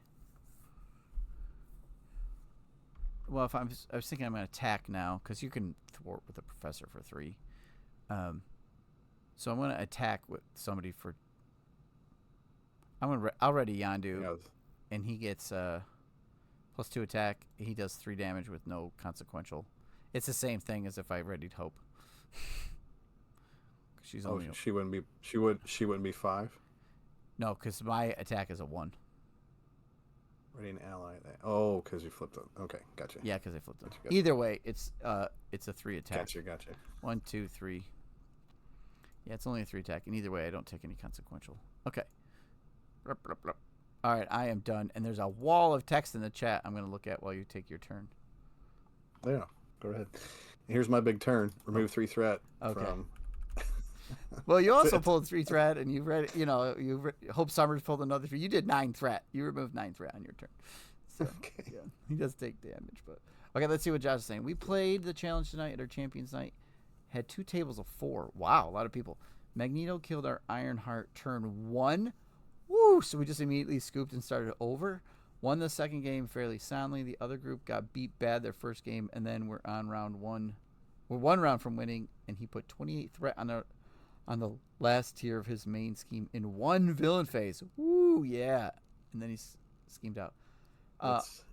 [SPEAKER 1] Well, I was thinking I'm going to attack now, because you can thwart with a professor for 3. So I'm going to attack with somebody for... I'll ready Yandu, and he gets +2 attack. He does 3 damage with no consequential. It's the same thing as if I readied Hope. She's only
[SPEAKER 2] she wouldn't be 5.
[SPEAKER 1] No, because my attack is a 1.
[SPEAKER 2] Ready an ally. Oh, because you flipped them. Okay, gotcha.
[SPEAKER 1] Yeah, because I flipped them.
[SPEAKER 2] Gotcha.
[SPEAKER 1] Either way, it's a 3 attack.
[SPEAKER 2] Gotcha.
[SPEAKER 1] 1, 2, 3. Yeah, it's only a 3 attack, and either way, I don't take any consequential. Okay. All right, I am done, and there's a wall of text in the chat I'm going to look at while you take your turn.
[SPEAKER 2] Yeah, go ahead. Here's my big turn. Remove 3 threat from...
[SPEAKER 1] Well, you also pulled 3 threat, and Hope Summers pulled another 3. You did 9 threat. You removed 9 threat on your turn. So,
[SPEAKER 2] okay.
[SPEAKER 1] Yeah, he does take damage, but okay. Let's see what Josh is saying. We played the challenge tonight at our Champions Night. Had 2 tables of 4. Wow, a lot of people. Magneto killed our Ironheart turn 1. Woo! So we just immediately scooped and started over. Won the second game fairly soundly. The other group got beat bad their first game, and then we're on round 1. We're 1 round from winning, and he put 28 threat on the last tier of his main scheme in 1 villain phase. Woo, yeah. And then he's schemed out.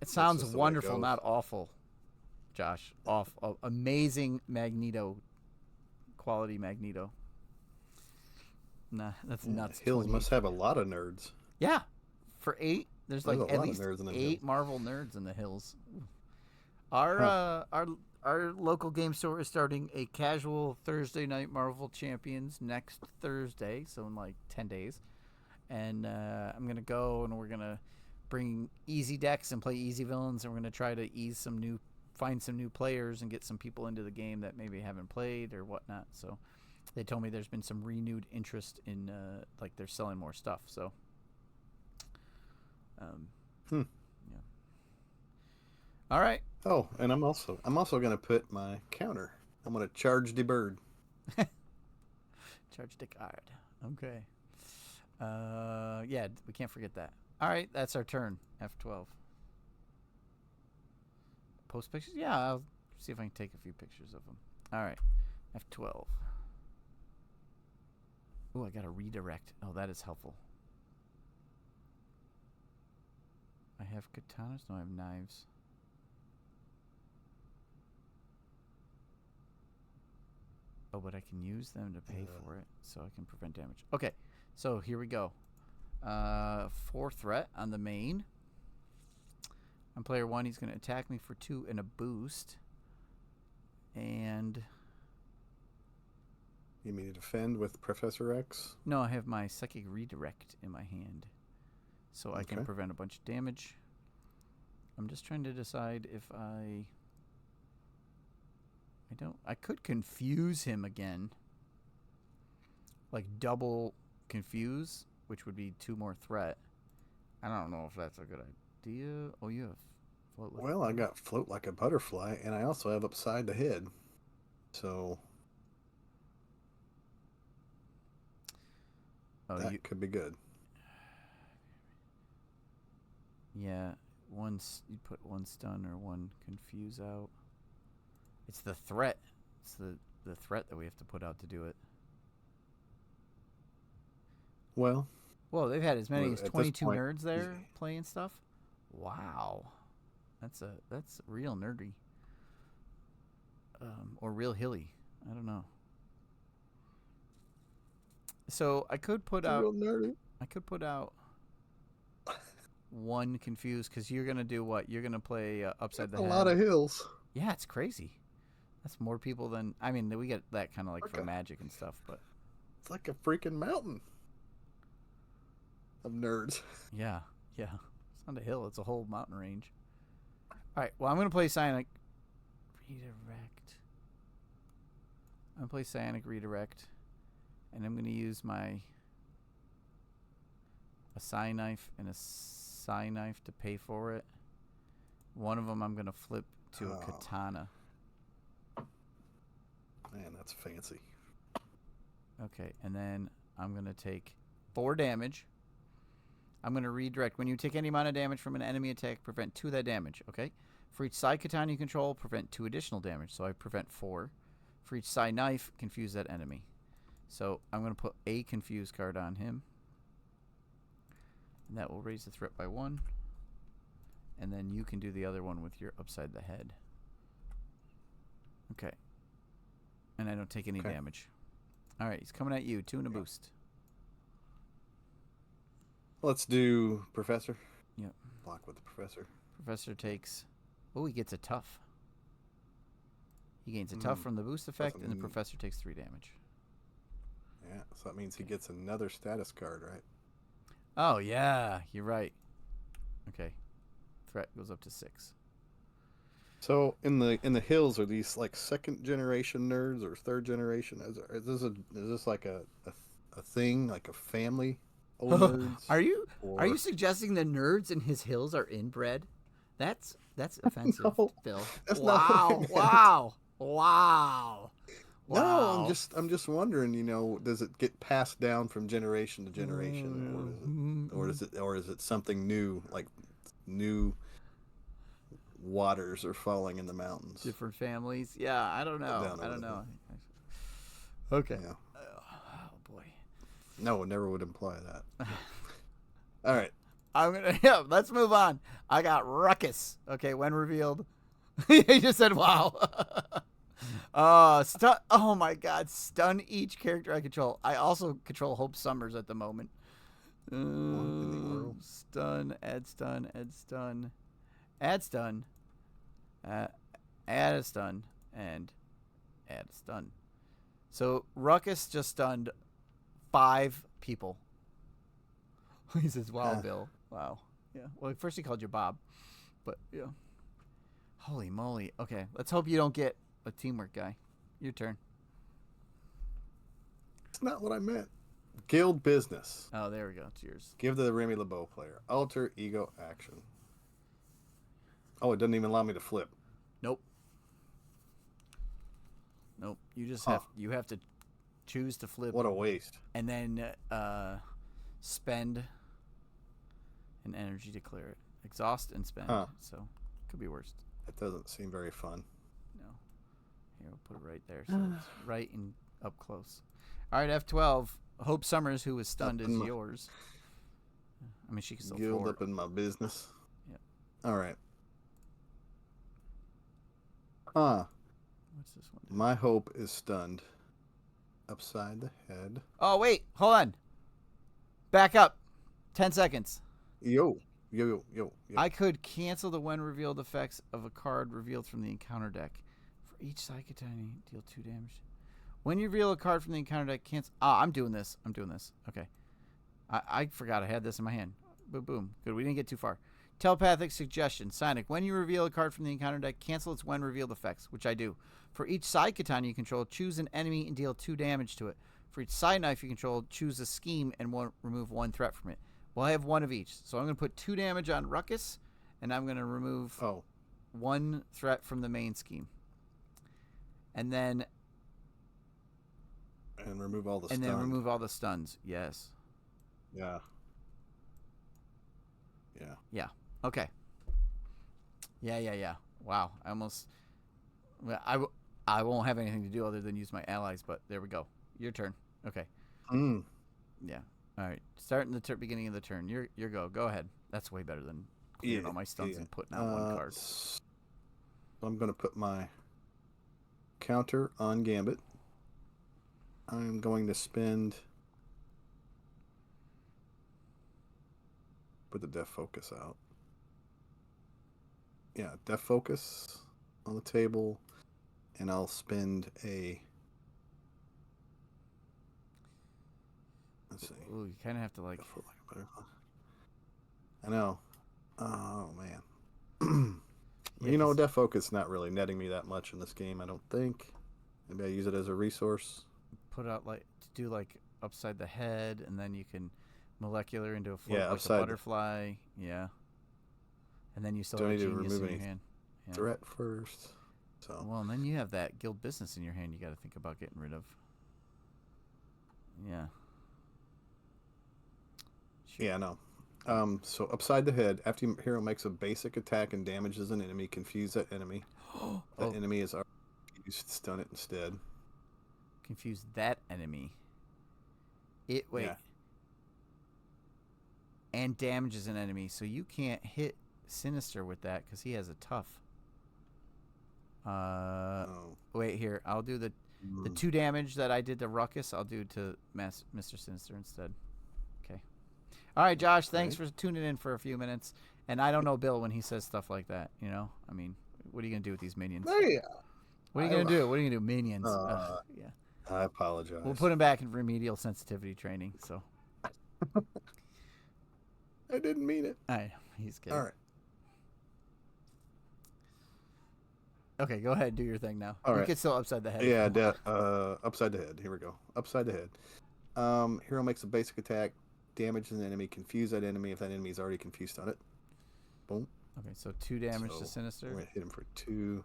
[SPEAKER 1] It sounds wonderful, not awful, Josh. Amazing Magneto. Quality Magneto. Nah, that's nuts.
[SPEAKER 2] Hills must have a lot of nerds.
[SPEAKER 1] Yeah. For 8, there's like at least
[SPEAKER 2] nerds in the
[SPEAKER 1] 8
[SPEAKER 2] Hills.
[SPEAKER 1] Marvel nerds in the Hills. Our local game store is starting a casual Thursday night Marvel Champions next Thursday, so in like 10 days. And I'm going to go and we're going to bring easy decks and play easy villains, and we're going to try to find some new players and get some people into the game that maybe haven't played or whatnot. So they told me there's been some renewed interest in like they're selling more stuff. So yeah. All right.
[SPEAKER 2] Oh, and I'm also going to put my counter. I'm going to charge the bird.
[SPEAKER 1] Charge the card. Okay. Yeah, we can't forget that. All right, that's our turn. F12. Post pictures? Yeah, I'll see if I can take a few pictures of them. All right, F12. Oh, I got a redirect. Oh, that is helpful. I have katanas? No, I have knives. Oh, but I can use them to pay for it, so I can prevent damage. Okay, so here we go. 4 threat on the main. On player 1, he's going to attack me for 2 and a boost. And...
[SPEAKER 2] You mean to defend with Professor X?
[SPEAKER 1] No, I have my Psychic Redirect in my hand. So I can prevent a bunch of damage. I'm just trying to decide if I could confuse him again. Like double confuse, which would be 2 more threat. I don't know if that's a good idea. Oh, you have float.
[SPEAKER 2] Well, I got float like a butterfly, and I also have upside the head. So that could be good.
[SPEAKER 1] Yeah, you put 1 stun or 1 confuse out. It's the threat. It's the threat that we have to put out to do it.
[SPEAKER 2] Well,
[SPEAKER 1] they've had as many as 22 nerds there playing stuff. Wow, that's real nerdy. Or real hilly. I don't know. So I could put out.
[SPEAKER 2] Real nerdy.
[SPEAKER 1] I could put out 1 confused because you're gonna do what? You're gonna play upside the head.
[SPEAKER 2] A lot of hills.
[SPEAKER 1] Yeah, it's crazy. That's more people than we get that kind of like for magic and stuff, but
[SPEAKER 2] it's like a freaking mountain of nerds.
[SPEAKER 1] Yeah. It's not a hill; it's a whole mountain range. All right. Well, I'm gonna play Psionic Redirect. I'm gonna play Psionic Redirect, and I'm gonna use a Psi Knife and a Psi Knife to pay for it. One of them I'm gonna flip to a Katana.
[SPEAKER 2] Man, that's fancy.
[SPEAKER 1] Okay, and then I'm going to take 4 damage. I'm going to redirect. When you take any amount of damage from an enemy attack, prevent 2 of that damage, okay? For each Psi Katana you control, prevent 2 additional damage, so I prevent 4. For each Psi Knife, confuse that enemy. So I'm going to put a confuse card on him. And that will raise the threat by 1. And then you can do the other one with your upside the head. Okay. And I don't take any damage. All right, he's coming at you. 2 and a boost.
[SPEAKER 2] Let's do Professor.
[SPEAKER 1] Yep.
[SPEAKER 2] Block with the Professor.
[SPEAKER 1] Professor takes... Oh, he gets a tough. He gains a tough from the boost effect, and the Professor takes 3 damage.
[SPEAKER 2] Yeah, so that means he gets another status card, right?
[SPEAKER 1] Oh, yeah. You're right. Okay. Threat goes up to 6.
[SPEAKER 2] So in the hills, are these like 2nd generation nerds or 3rd generation? Is this like a thing, like a family? Old nerds?
[SPEAKER 1] Are you suggesting the nerds in his hills are inbred? That's offensive,
[SPEAKER 2] No,
[SPEAKER 1] Phil.
[SPEAKER 2] that's
[SPEAKER 1] Wow.
[SPEAKER 2] No, I'm just wondering. Does it get passed down from generation to generation, or is it something new, like new waters are falling in the mountains?
[SPEAKER 1] Different families. Yeah, I don't know. I don't know. Okay.
[SPEAKER 2] Yeah.
[SPEAKER 1] Oh boy.
[SPEAKER 2] No, it never would imply that. All right.
[SPEAKER 1] Let's move on. I got Ruckus. Okay, when revealed. He just said wow. Stun. Oh my god, stun each character I control. I also control Hope Summers at the moment. Stun, add stun, add stun. Add stun, add a stun, and add a stun. So Ruckus just stunned 5 people. He says, wow, Bill. Wow. Yeah. Well, at first he called you Bob. But, yeah. Holy moly. Okay, let's hope you don't get a teamwork guy. Your turn.
[SPEAKER 2] It's not what I meant. Guild business.
[SPEAKER 1] Oh, there we go. It's yours.
[SPEAKER 2] Give to the Remy LeBeau player. Alter ego action. Oh, it doesn't even allow me to flip.
[SPEAKER 1] Nope. You just have to choose to flip.
[SPEAKER 2] What a waste.
[SPEAKER 1] And then spend an energy to clear it. Exhaust and spend. So could be worse.
[SPEAKER 2] That doesn't seem very fun.
[SPEAKER 1] No. Here, we'll put it right there. So it's right and up close. All right, F12. Hope Summers, who was stunned, is yours. I mean, she can still
[SPEAKER 2] Guild up in my business.
[SPEAKER 1] Yep.
[SPEAKER 2] All right.
[SPEAKER 1] What's this one?
[SPEAKER 2] My hope is stunned. Upside the head.
[SPEAKER 1] Oh, wait. Hold on. Back up. 10 seconds.
[SPEAKER 2] Yo. Yo.
[SPEAKER 1] I could cancel the when revealed effects of a card revealed from the encounter deck. For each Psychotiny, deal 2 damage. When you reveal a card from the encounter deck, cancel. I'm doing this. Okay. I forgot I had this in my hand. Boom. Good. We didn't get too far. Telepathic suggestion. Sonic. When you reveal a card from the encounter deck, cancel its when revealed effects, which I do. For each side katana you control, choose an enemy and deal 2 damage to it. For each side knife you control, choose a scheme and remove 1 threat from it. Well, I have 1 of each. So I'm going to put 2 damage on Ruckus, and I'm going to remove 1 threat from the main scheme. And then...
[SPEAKER 2] And remove all the stuns.
[SPEAKER 1] And then remove all the stuns, yes.
[SPEAKER 2] Yeah.
[SPEAKER 1] Okay. Yeah. Wow. I won't have anything to do other than use my allies, but there we go. Your turn. Okay. Yeah. All right. Starting the beginning of the turn. Your go. Go ahead. That's way better than clearing all my stuns and putting out 1 card.
[SPEAKER 2] I'm going to put my counter on Gambit. I'm going to spend... Put the Death Focus out. Yeah, Death Focus on the table, and I'll spend a... Let's see.
[SPEAKER 1] Ooh, you kind of have to like...
[SPEAKER 2] I know. Oh, man. Death Focus not really netting me that much in this game, I don't think. Maybe I use it as a resource.
[SPEAKER 1] Put out to do upside the head, and then you can molecular into a float like a butterfly. Yeah. And then you still have Genius in your hand. Yeah.
[SPEAKER 2] Threat first. So.
[SPEAKER 1] Well, and then you have that Guild Business in your hand you got to think about getting rid of. Yeah.
[SPEAKER 2] Sure. Yeah, no. So upside the head, after your hero makes a basic attack and damages an enemy, confuse that enemy. That enemy is already confused, stun it instead.
[SPEAKER 1] Confuse that enemy. Wait.
[SPEAKER 2] Yeah.
[SPEAKER 1] And damages an enemy, so you can't hit Sinister with that because he has a tough. Wait here. I'll do the 2 damage that I did to Ruckus. I'll do to Mr. Sinister instead. Okay. All right, Josh. Thanks for tuning in for a few minutes. And I don't know Bill when he says stuff like that. You know, I mean, what are you gonna do with these minions?
[SPEAKER 2] Hey,
[SPEAKER 1] what are you gonna do? What are you gonna do, minions? Yeah.
[SPEAKER 2] I apologize.
[SPEAKER 1] We'll put him back in remedial sensitivity training. So.
[SPEAKER 2] I didn't mean it.
[SPEAKER 1] He's good.
[SPEAKER 2] All right.
[SPEAKER 1] Okay, go ahead and do your thing now.
[SPEAKER 2] All right.
[SPEAKER 1] You can still upside the head.
[SPEAKER 2] Yeah, upside the head. Here we go. Upside the head. Hero makes a basic attack, damages an enemy, confuse that enemy if that enemy is already confused on it. Boom.
[SPEAKER 1] Okay, so 2 damage to Sinister.
[SPEAKER 2] We're going to hit him for 2.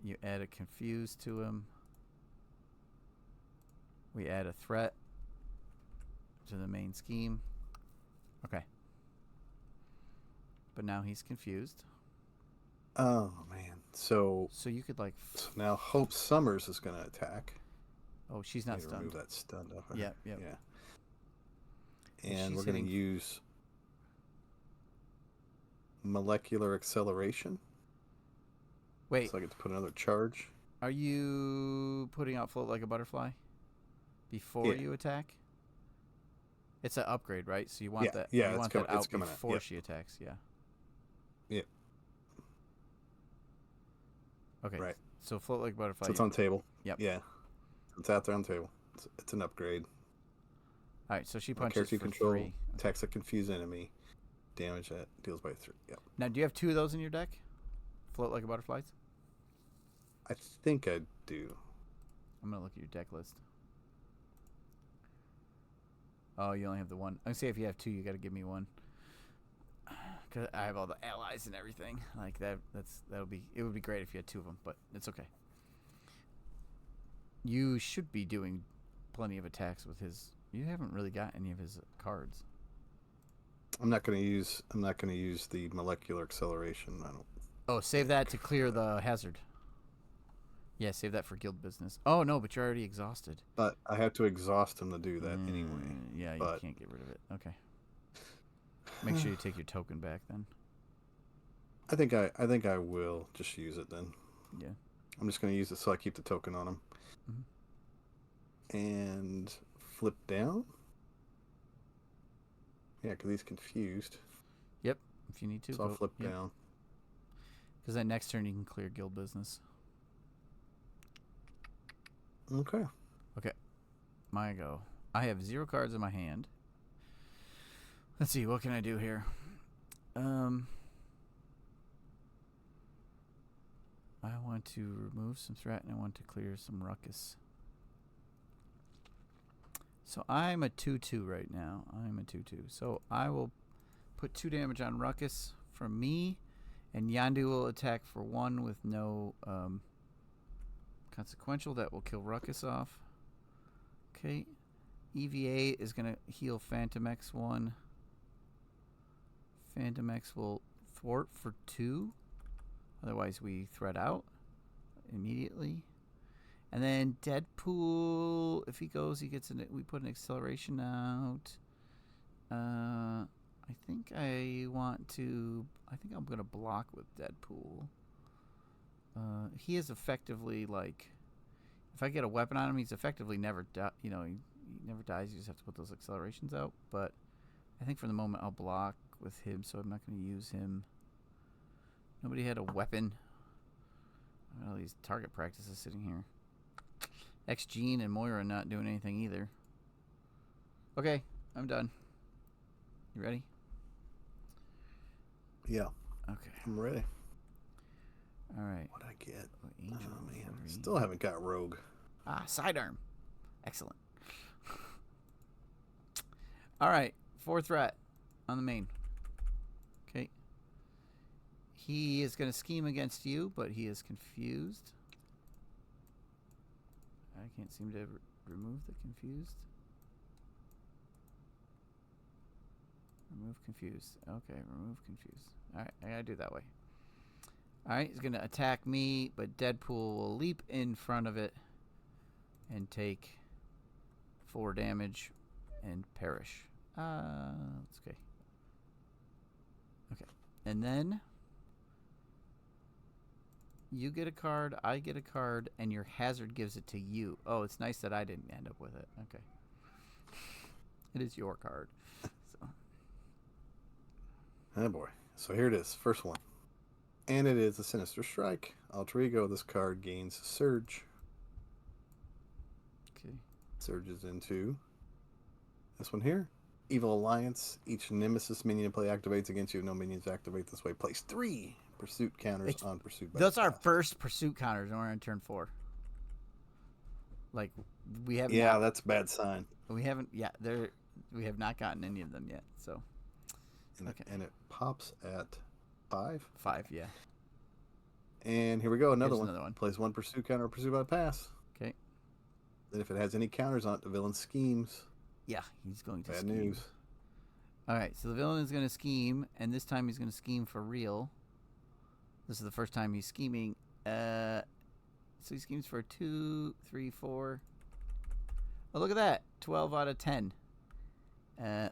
[SPEAKER 1] You add a confuse to him. We add a threat to the main scheme. Okay. But now he's confused.
[SPEAKER 2] Oh, man. So
[SPEAKER 1] you could
[SPEAKER 2] So now Hope Summers is going to attack.
[SPEAKER 1] Oh, she's not stunned.
[SPEAKER 2] Remove that stun off her.
[SPEAKER 1] Yeah.
[SPEAKER 2] And we're going to use Molecular Acceleration.
[SPEAKER 1] Wait.
[SPEAKER 2] So I get to put another charge.
[SPEAKER 1] Are you putting out Float Like a Butterfly before you attack? It's an upgrade, right? So you want that.
[SPEAKER 2] Yeah,
[SPEAKER 1] you want that out before
[SPEAKER 2] out.
[SPEAKER 1] she attacks. Yeah.
[SPEAKER 2] Yeah.
[SPEAKER 1] Okay.
[SPEAKER 2] Right.
[SPEAKER 1] So Float Like a Butterfly.
[SPEAKER 2] So it's on the table.
[SPEAKER 1] Yep.
[SPEAKER 2] Yeah. It's out there on the table. It's an upgrade.
[SPEAKER 1] All right. So she punches
[SPEAKER 2] character
[SPEAKER 1] for
[SPEAKER 2] control,
[SPEAKER 1] 3.
[SPEAKER 2] attacks a confused enemy, damage that deals by 3. Yep.
[SPEAKER 1] Now, do you have 2 of those in your deck? Float Like a Butterflies?
[SPEAKER 2] I think I do.
[SPEAKER 1] I'm gonna look at your deck list. Oh, you only have the 1. I'm gonna say if you have 2, you got to give me 1. Cause I have all the allies and everything like that. It would be great if you had 2 of them, but it's okay. You should be doing plenty of attacks with his. You haven't really got any of his cards.
[SPEAKER 2] I'm not going to use the Molecular Acceleration. I don't.
[SPEAKER 1] Oh, save that to clear the hazard. Yeah, save that for Guild Business. Oh no, but you're already exhausted.
[SPEAKER 2] But I have to exhaust him to do that anyway.
[SPEAKER 1] Yeah, you can't get rid of it. Okay. Make sure you take your token back then.
[SPEAKER 2] I think I will just use it then.
[SPEAKER 1] Yeah.
[SPEAKER 2] I'm just going to use it so I keep the token on him.
[SPEAKER 1] Mm-hmm.
[SPEAKER 2] And flip down. Yeah, because he's confused.
[SPEAKER 1] Yep. If you need to.
[SPEAKER 2] So I'll flip
[SPEAKER 1] yep.
[SPEAKER 2] down.
[SPEAKER 1] Because then next turn you can clear guild business.
[SPEAKER 2] Okay.
[SPEAKER 1] Okay. My go. I have 0 cards in my hand. Let's see. What can I do here? I want to remove some threat and I want to clear some ruckus. So I'm a 2/2 right now. I'm a 2/2. So I will put 2 damage on ruckus from me, and Yandu will attack for 1 with no consequential. That will kill ruckus off. Okay. EVA is going to heal Phantom X 1. Phantom X will thwart for 2. Otherwise, we thread out immediately. And then Deadpool, if he goes, he gets we put an acceleration out. I think I'm going to block with Deadpool. He is effectively like, if I get a weapon on him, he's effectively never, he never dies. You just have to put those accelerations out. But I think for the moment I'll block with him, so I'm not going to use him. Nobody had a weapon. All these target practices sitting here. X-Gene and Moira not doing anything either. Okay, I'm done. You ready?
[SPEAKER 2] Yeah.
[SPEAKER 1] Okay.
[SPEAKER 2] I'm ready.
[SPEAKER 1] All right.
[SPEAKER 2] What'd I get?
[SPEAKER 1] Angel,
[SPEAKER 2] Oh, man.
[SPEAKER 1] 3.
[SPEAKER 2] Still haven't got Rogue.
[SPEAKER 1] Sidearm. Excellent. All right. 4 threat on the main. Okay. He is going to scheme against you, but he is confused. I can't seem to remove the confused. Remove confused. Okay, remove confused. Alright, I gotta do it that way. Alright, he's gonna attack me, but Deadpool will leap in front of it and take 4 damage and perish. That's okay. Okay. And then you get a card, I get a card, and your hazard gives it to you. Oh, it's nice that I didn't end up with it. Okay. It is your card. So.
[SPEAKER 2] Oh boy. So here it is. First one. And it is a Sinister Strike. Alter Ego. This card gains Surge.
[SPEAKER 1] Okay.
[SPEAKER 2] Surges into this one here. Evil Alliance. Each Nemesis minion you play activates against you. No minions activate this way. Place 3 pursuit counters on pursuit.
[SPEAKER 1] Those are first pursuit counters, and we're on turn 4. Like, we haven't.
[SPEAKER 2] Yeah, that's a bad sign.
[SPEAKER 1] We haven't. Yeah, we have not gotten any of them yet. So.
[SPEAKER 2] Okay. And it pops at 5.
[SPEAKER 1] 5, yeah.
[SPEAKER 2] And here we go. Another
[SPEAKER 1] Here's
[SPEAKER 2] one.
[SPEAKER 1] Another one.
[SPEAKER 2] Plays 1 pursuit counter or pursuit by pass.
[SPEAKER 1] Okay.
[SPEAKER 2] Then if it has any counters on it, the villain schemes.
[SPEAKER 1] Yeah, he's going to
[SPEAKER 2] Bad
[SPEAKER 1] scheme.
[SPEAKER 2] news.
[SPEAKER 1] All right, so the villain is going to scheme, and this time he's going to scheme for real. This is the first time he's scheming. So he schemes for 2, 3, 4. Oh, look at that. 12 out of 10.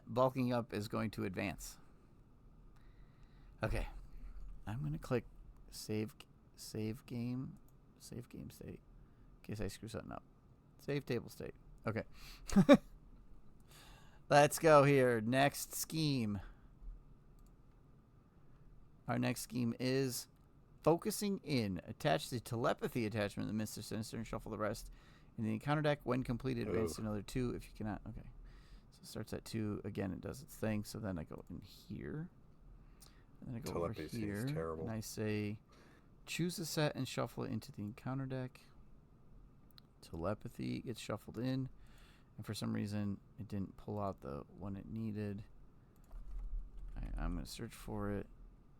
[SPEAKER 1] Bulking up is going to advance. Okay. I'm going to click save game state in case I screw something up. Save table state. Okay. Let's go here. Next scheme. Our next scheme is focusing in. Attach the telepathy attachment to Minister Sinister and shuffle the rest in the encounter deck. When completed, advance to another 2 if you cannot. Okay. So it starts at 2. Again, it does its thing. So then I go in here. And then I go
[SPEAKER 2] Telepathy
[SPEAKER 1] over here.
[SPEAKER 2] seems terrible.
[SPEAKER 1] And I say, choose a set and shuffle it into the encounter deck. Telepathy gets shuffled in. And for some reason, it didn't pull out the one it needed. I'm going to search for it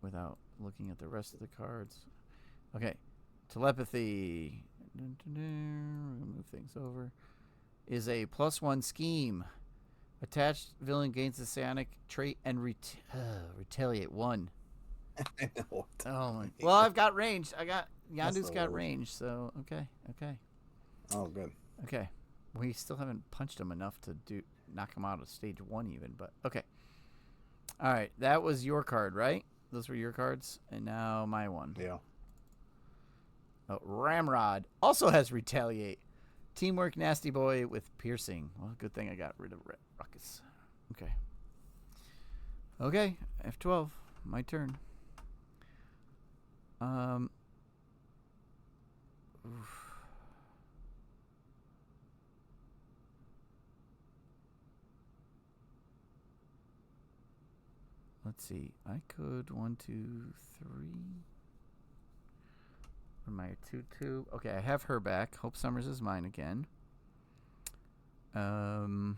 [SPEAKER 1] without looking at the rest of the cards. Okay. Telepathy. Move things over. Is a +1 scheme. Attached villain gains the psionic trait and retaliate 1.
[SPEAKER 2] I know.
[SPEAKER 1] Oh my. Well, I've got range. Yandu's got range, so okay.
[SPEAKER 2] Oh, good.
[SPEAKER 1] Okay. We still haven't punched him enough to knock him out of stage 1 even, but okay. All right, that was your card, right? Those were your cards, and now my one.
[SPEAKER 2] Yeah.
[SPEAKER 1] Oh, Ramrod also has retaliate. Teamwork, nasty boy with piercing. Well, good thing I got rid of Ruckus. Okay. Okay, F12. My turn. Oof. Let's see. I could 1, 2, 3. What am I? 2, 2. Okay, I have her back. Hope Summers is mine again. Trying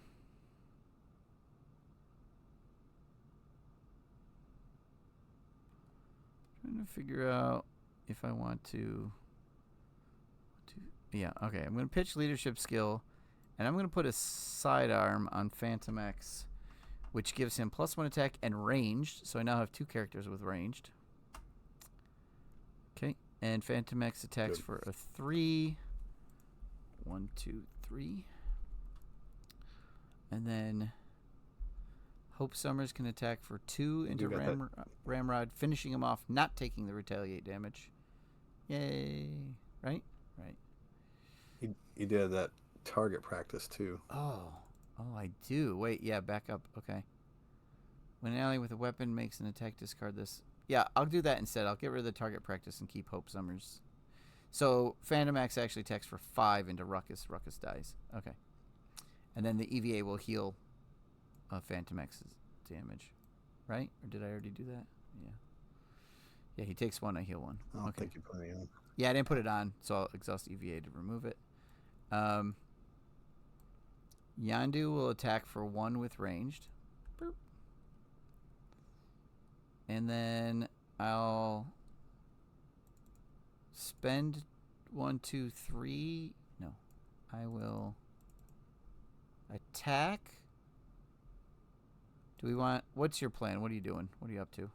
[SPEAKER 1] to figure out if I want to. Yeah, okay. I'm going to pitch leadership skill, and I'm going to put a sidearm on Phantom X, which gives him +1 attack and ranged. So I now have 2 characters with ranged. Okay, and Phantom X attacks
[SPEAKER 2] Good.
[SPEAKER 1] for a 3. 1, 2, 3. And then Hope Summers can attack for 2 into Ramrod, finishing him off, not taking the retaliate damage. Yay! Right? Right.
[SPEAKER 2] He did that target practice too.
[SPEAKER 1] Oh, I do. Wait, yeah, back up. Okay. When an ally with a weapon makes an attack, discard this. Yeah, I'll do that instead. I'll get rid of the target practice and keep Hope Summers. So Phantom X actually attacks for 5 into Ruckus. Ruckus dies. Okay. And then the EVA will heal Phantom X's damage. Right? Or did I already do that? Yeah. Yeah, he takes 1, I heal 1.
[SPEAKER 2] I don't
[SPEAKER 1] Okay.
[SPEAKER 2] think you put it on.
[SPEAKER 1] Yeah, I didn't put it on, so I'll exhaust EVA to remove it. Yandu will attack for 1 with ranged. Boop. And then I'll spend 1, 2, 3. No. I will attack. Do we want... What's your plan? What are you doing? What are you up to?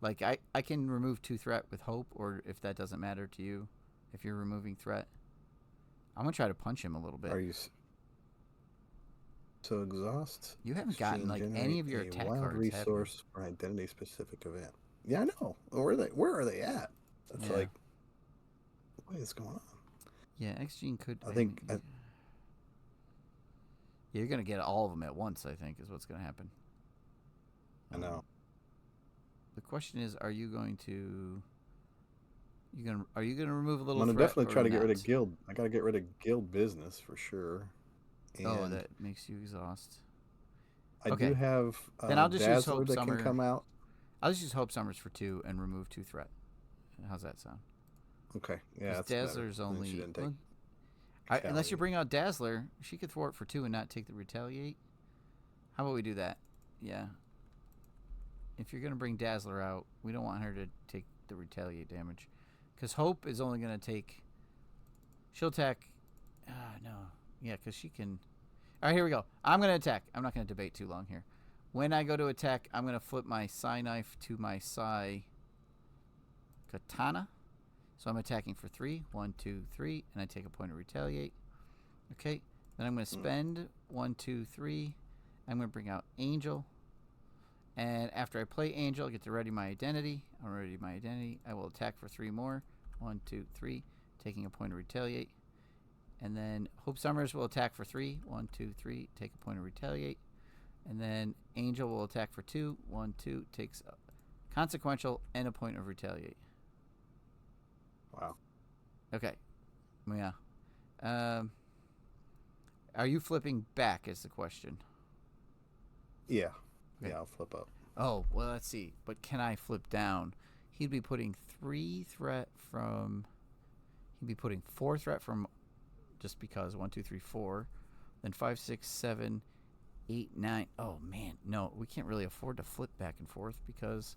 [SPEAKER 1] Like, I can remove 2 threat with Hope, or if that doesn't matter to you, if you're removing threat. I'm going to try to punch him a little bit.
[SPEAKER 2] Are you... So exhaust.
[SPEAKER 1] You haven't gotten, like, any of your attack
[SPEAKER 2] wild
[SPEAKER 1] cards,
[SPEAKER 2] resource for an identity-specific event. Yeah, I know. Where are they at? That's like... What is going on?
[SPEAKER 1] Yeah, X-Gene could...
[SPEAKER 2] I think...
[SPEAKER 1] Yeah, you're going to get all of them at once, I think, is what's going to happen.
[SPEAKER 2] I know.
[SPEAKER 1] The question is, are you going to... Are you gonna remove a little?
[SPEAKER 2] I'm gonna
[SPEAKER 1] threat
[SPEAKER 2] definitely try to get rid of guild. I gotta get rid of guild business for sure. And
[SPEAKER 1] that makes you exhaust.
[SPEAKER 2] I do have
[SPEAKER 1] then I'll just use
[SPEAKER 2] Dazzler
[SPEAKER 1] Hope
[SPEAKER 2] that
[SPEAKER 1] Summer.
[SPEAKER 2] can come out.
[SPEAKER 1] I'll just use Hope Summers for 2 and remove 2 threat. How's that sound?
[SPEAKER 2] Okay, yeah, that's
[SPEAKER 1] Dazzler's
[SPEAKER 2] better.
[SPEAKER 1] only.
[SPEAKER 2] She didn't take
[SPEAKER 1] Unless you bring out Dazzler, she could thwart for 2 and not take the retaliate. How about we do that? Yeah. If you're gonna bring Dazzler out, we don't want her to take the retaliate damage. Because Hope is only going to take... She'll attack... no. Yeah, because she can... All right, here we go. I'm going to attack. I'm not going to debate too long here. When I go to attack, I'm going to flip my Psy Knife to my Psy Katana. So I'm attacking for 3. 1, 2, 3. And I take a point of retaliate. Okay. Then I'm going to spend 1, 2, 3. I'm going to bring out Angel. And after I play Angel, I get to ready my identity. I'm ready my identity. I will attack for 3 more. 1, 2, 3. Taking a point of retaliate. And then Hope Summers will attack for 3. 1, 2, 3. Take a point of retaliate. And then Angel will attack for 2. 1, 2. Takes a consequential and a point of retaliate.
[SPEAKER 2] Wow.
[SPEAKER 1] Okay. Yeah. Are you flipping back is the question.
[SPEAKER 2] Yeah.
[SPEAKER 1] Okay.
[SPEAKER 2] Yeah, I'll flip up.
[SPEAKER 1] Oh, well, let's see. But can I flip down? He'd be putting 3 threat from... He'd be putting 4 threat from... Just because. 1, 2, 3, 4. Then 5, 6, 7, 8, 9. Oh, man. No, we can't really afford to flip back and forth because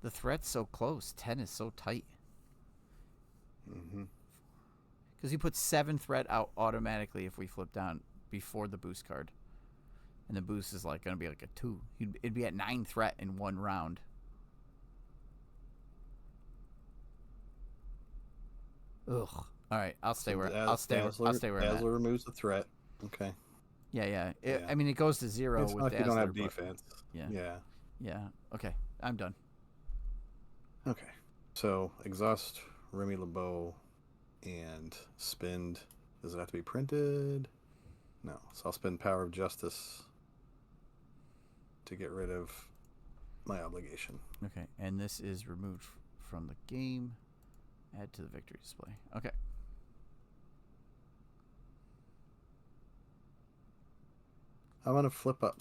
[SPEAKER 1] the threat's so close. 10 is so tight.
[SPEAKER 2] Mm-hmm.
[SPEAKER 1] Because he puts 7 threat out automatically if we flip down before the boost card. And the boost is like going to be like a 2. It'd be at 9 threat in 1 round. Ugh. All right, I'll stay where I'll stay where I'm at.
[SPEAKER 2] Dazzler removes the threat. Okay.
[SPEAKER 1] Yeah. I mean, it goes to 0
[SPEAKER 2] it's
[SPEAKER 1] with
[SPEAKER 2] not like
[SPEAKER 1] Dazzler.
[SPEAKER 2] you don't have defense.
[SPEAKER 1] Yeah. Okay, I'm done.
[SPEAKER 2] Okay. So exhaust Remy LeBeau and spend. Does it have to be printed? No. So I'll spend Power of Justice to get rid of my obligation.
[SPEAKER 1] Okay, and this is removed from the game. Add to the victory display. Okay.
[SPEAKER 2] I'm going to flip up.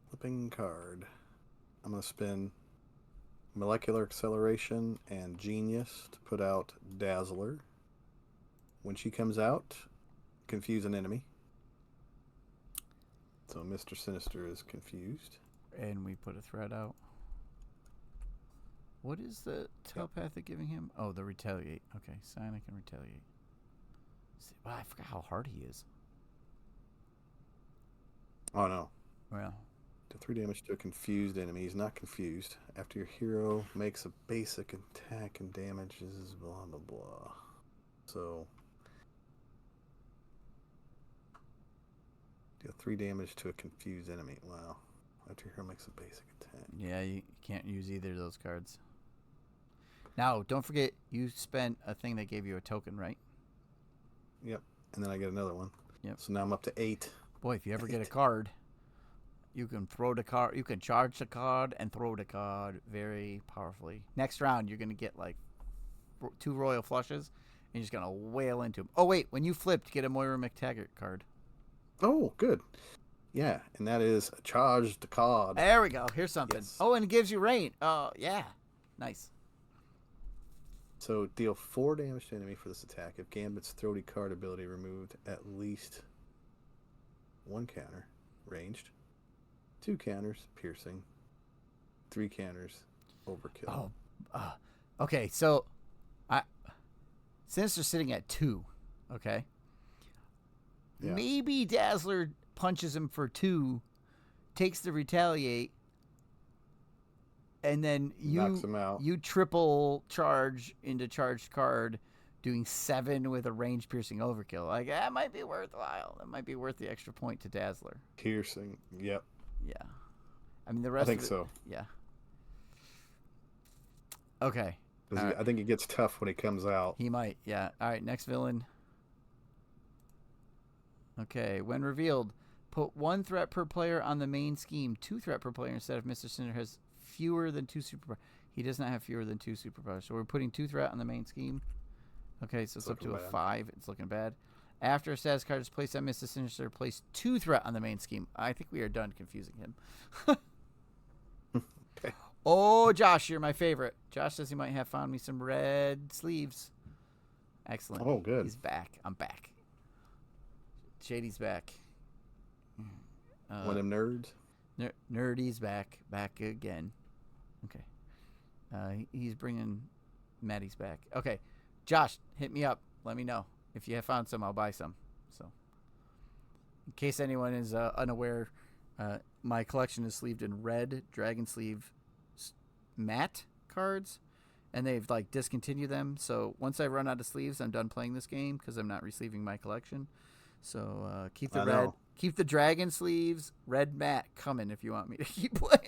[SPEAKER 2] Flipping card. I'm going to spin Molecular Acceleration and Genius to put out Dazzler. When she comes out, confuse an enemy. So Mr. Sinister is confused.
[SPEAKER 1] And we put a threat out. What is the telepathic giving him? Oh, the retaliate. Okay, Psionic and retaliate. Wow, I forgot how hard he is.
[SPEAKER 2] Oh, no.
[SPEAKER 1] Well.
[SPEAKER 2] Do 3 damage to a confused enemy. He's not confused. After your hero makes a basic attack and damages, blah, blah, blah. So, deal 3 damage to a confused enemy. Wow. After your hero makes a basic attack.
[SPEAKER 1] Yeah, you can't use either of those cards. Now, don't forget, you spent a thing that gave you a token, right?
[SPEAKER 2] Yep. And then I get another one.
[SPEAKER 1] Yep.
[SPEAKER 2] So now I'm up to 8.
[SPEAKER 1] Boy, if you ever get a card, you can throw the card. You can charge the card and throw the card very powerfully. Next round, you're gonna get like 2 royal flushes, and you're just gonna wail into them. Oh wait, when you flipped, get a Moira McTaggart card.
[SPEAKER 2] Oh, good. Yeah, and that is a charged card.
[SPEAKER 1] There we go. Here's something.
[SPEAKER 2] Yes.
[SPEAKER 1] Oh, and it gives you rain. Oh yeah, nice.
[SPEAKER 2] So deal 4 damage to enemy for this attack. If Gambit's throaty card ability removed, at least 1 counter, ranged, 2 counters, piercing, 3 counters, overkill.
[SPEAKER 1] Oh, okay. So, Sinister's sitting at 2. Okay.
[SPEAKER 2] Yeah.
[SPEAKER 1] Maybe Dazzler punches him for 2, takes the retaliate, and then
[SPEAKER 2] knocks him out.
[SPEAKER 1] You triple charge into charged card, doing 7 with a range piercing overkill. Like, that might be worthwhile. That might be worth the extra point to Dazzler.
[SPEAKER 2] Piercing, yep.
[SPEAKER 1] Yeah. I mean, the rest
[SPEAKER 2] I think
[SPEAKER 1] of it,
[SPEAKER 2] so.
[SPEAKER 1] Yeah. Okay.
[SPEAKER 2] I think it gets tough when he comes out.
[SPEAKER 1] He might, yeah. All right, next villain. Okay, when revealed, put 1 threat per player on the main scheme, 2 threat per player instead of Mr. Sinister has fewer than 2 superpowers. He does not have fewer than 2 superpowers. So we're putting 2 threat on the main scheme. Okay, so it's up to a 5. It's looking bad. After a status card is placed on Mr. Sinister, place 2 threat on the main scheme. I think we are done confusing him.
[SPEAKER 2] Okay.
[SPEAKER 1] Oh, Josh, you're my favorite. Josh says he might have found me some red sleeves. Excellent.
[SPEAKER 2] Oh, good.
[SPEAKER 1] He's back. I'm back. Shady's back.
[SPEAKER 2] One of them nerds?
[SPEAKER 1] Nerdy's back. Back again. Okay. He's bringing Maddie's back. Okay. Josh, hit me up. Let me know. If you have found some, I'll buy some. So, in case anyone is unaware, my collection is sleeved in red dragon sleeve matte cards, and they've like discontinued them. So once I run out of sleeves, I'm done playing this game because I'm not resleeving my collection. So keep the dragon sleeves red matte coming if you want me to keep playing.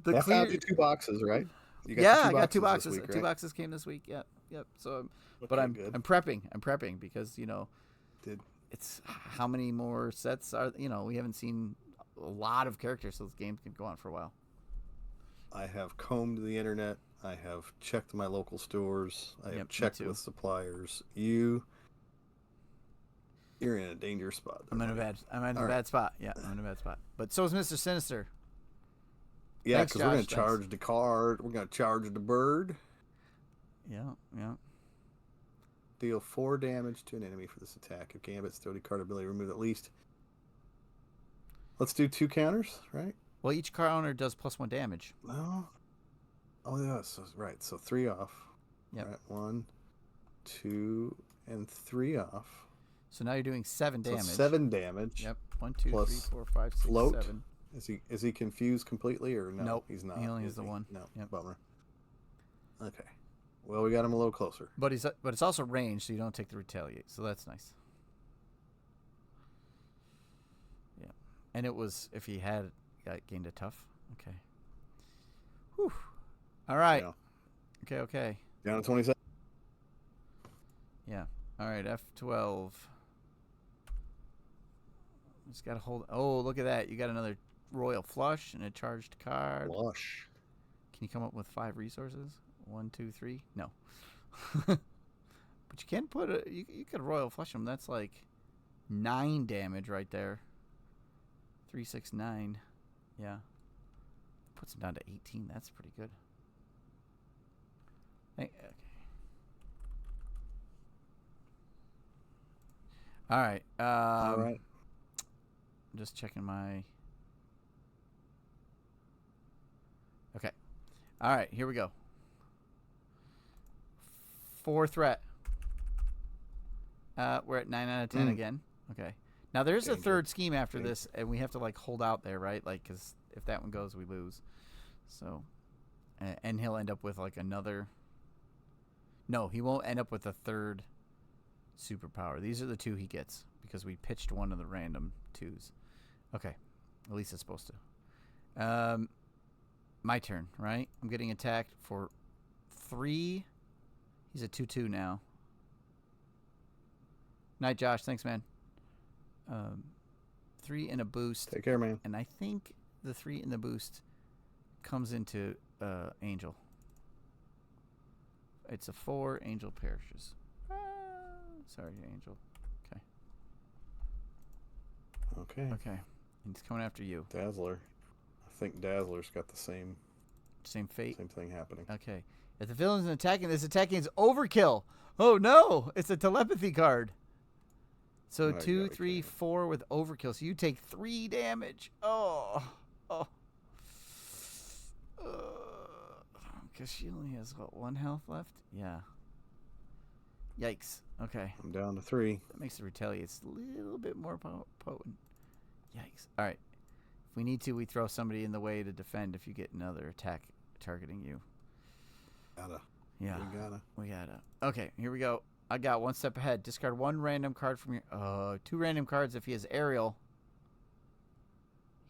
[SPEAKER 2] That's how you 2 boxes, right?
[SPEAKER 1] I got 2 boxes.
[SPEAKER 2] Week, right?
[SPEAKER 1] 2 boxes came this week. Yep. So, but I'm prepping. I'm prepping because it's how many more sets are we haven't seen a lot of characters, so this game can go on for a while.
[SPEAKER 2] I have combed the internet. I have checked my local stores. I have checked with suppliers. You're in a dangerous spot.
[SPEAKER 1] I'm in a bad spot. Yeah, I'm in a bad spot. But so is Mr. Sinister.
[SPEAKER 2] Yeah, because we're going to charge the card. We're going to charge the bird.
[SPEAKER 1] Yeah.
[SPEAKER 2] Deal 4 damage to an enemy for this attack. If Gambit's throaty card ability removed at least. Let's do 2 counters, right?
[SPEAKER 1] Well, each counter does +1 damage.
[SPEAKER 2] No. Oh, yeah. So, right. So 3 off.
[SPEAKER 1] Yep.
[SPEAKER 2] Right, 1, 2, and 3 off.
[SPEAKER 1] So now you're doing 7 damage.
[SPEAKER 2] So 7 damage.
[SPEAKER 1] Yep. 1, 2,
[SPEAKER 2] plus
[SPEAKER 1] 3, 4, 5, 6,
[SPEAKER 2] float.
[SPEAKER 1] 7.
[SPEAKER 2] Is he confused completely or no?
[SPEAKER 1] Nope.
[SPEAKER 2] He's not.
[SPEAKER 1] He only has the 1.
[SPEAKER 2] No.
[SPEAKER 1] Yep.
[SPEAKER 2] Bummer. Okay. Well, we got him a little closer.
[SPEAKER 1] But it's also ranged, so you don't take the retaliate. So that's nice. Yeah. And it was if he had gained a tough. Okay. Whew. All right.
[SPEAKER 2] Yeah.
[SPEAKER 1] Okay.
[SPEAKER 2] Down to 27.
[SPEAKER 1] Yeah. All right. F12. Just gotta hold. Oh, look at that! You got another royal flush and a charged card.
[SPEAKER 2] Flush.
[SPEAKER 1] Can you come up with 5 resources? 1, 2, 3? No. But you can put a. You could royal flush them. That's like 9 damage right there. 3, 6, 9. Yeah. Puts him down to 18. That's pretty good. Hey, okay. All right.
[SPEAKER 2] All right.
[SPEAKER 1] I'm just checking my. Okay. All right. Here we go. 4 threat. We're at 9 out of 10 again. Okay. Now there's a third scheme after this, and we have to like hold out there, right? Like, because if that one goes, we lose. So, and he'll end up with like another. No, he won't end up with a third superpower. These are the 2 he gets because we pitched one of the random 2s. Okay, at least it's supposed to. My turn, right? I'm getting attacked for 3. He's a 2/2 now. Night, Josh. Thanks, man. 3 in a boost.
[SPEAKER 2] Take care, man.
[SPEAKER 1] And I think the 3 in the boost comes into Angel. It's a 4. Angel perishes. Sorry, Angel.
[SPEAKER 2] Okay.
[SPEAKER 1] Okay. He's coming after you.
[SPEAKER 2] Dazzler. I think Dazzler's got the same
[SPEAKER 1] fate.
[SPEAKER 2] Same thing happening.
[SPEAKER 1] Okay. If the villain's attacking, this attacking is overkill. Oh no! It's a telepathy card. So 2, 3, 4 with overkill. So you take 3 damage. Oh. Because she only has, what, 1 health left? Yeah. Yikes. Okay.
[SPEAKER 2] I'm down to 3.
[SPEAKER 1] That makes the retaliates a little bit more potent. Yikes. All right. If we need to, we throw somebody in the way to defend if you get another attack targeting you.
[SPEAKER 2] Yeah.
[SPEAKER 1] We gotta. Okay, here we go. I got 1 step ahead. Discard 1 random card from your... 2 random cards if he has aerial.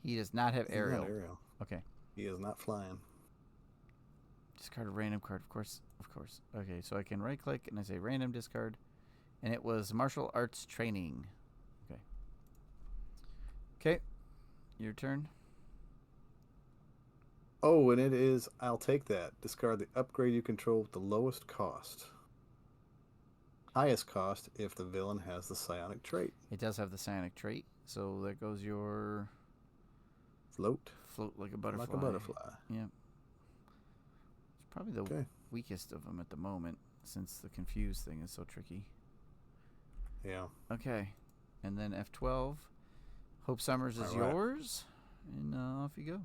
[SPEAKER 1] He does not have aerial.
[SPEAKER 2] Not aerial.
[SPEAKER 1] Okay.
[SPEAKER 2] He is not flying.
[SPEAKER 1] Discard a random card, of course. Okay, so I can right click and I say random discard. And it was martial arts training. Okay. Your turn.
[SPEAKER 2] Oh, and it is, I'll take that. Discard the upgrade you control with the lowest cost. Highest cost if the villain has the psionic trait.
[SPEAKER 1] It does have the psionic trait. So there goes your...
[SPEAKER 2] Float.
[SPEAKER 1] Float like a butterfly.
[SPEAKER 2] Like a butterfly.
[SPEAKER 1] Yeah. It's probably the weakest of them at the moment, since the confused thing is so tricky.
[SPEAKER 2] Yeah.
[SPEAKER 1] Okay. And then F12. Hope Summers is yours. And off you go.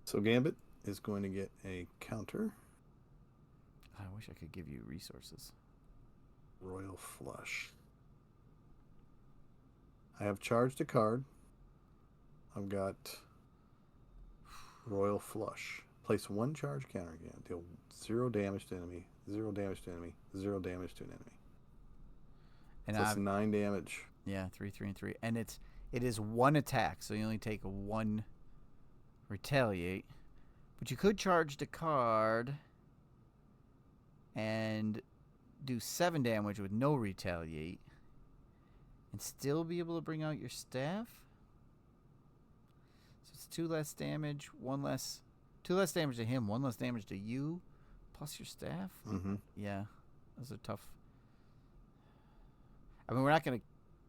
[SPEAKER 2] So Gambit is going to get a counter.
[SPEAKER 1] I wish I could give you resources.
[SPEAKER 2] Royal Flush. I have charged a card. I've got Royal Flush. Place 1 charge counter again. Deal 0 damage to enemy. 0 damage to enemy. 0 damage to an enemy. And so that's 9 damage.
[SPEAKER 1] Yeah, 3, 3, and 3. And it is 1 attack, so you only take 1 retaliate. But you could charge the card and do 7 damage with no retaliate and still be able to bring out your staff. So it's 2 less damage, 2 less damage to him, 1 less damage to you, plus your staff.
[SPEAKER 2] Mm-hmm.
[SPEAKER 1] Yeah, those are tough. I mean, we're not gonna.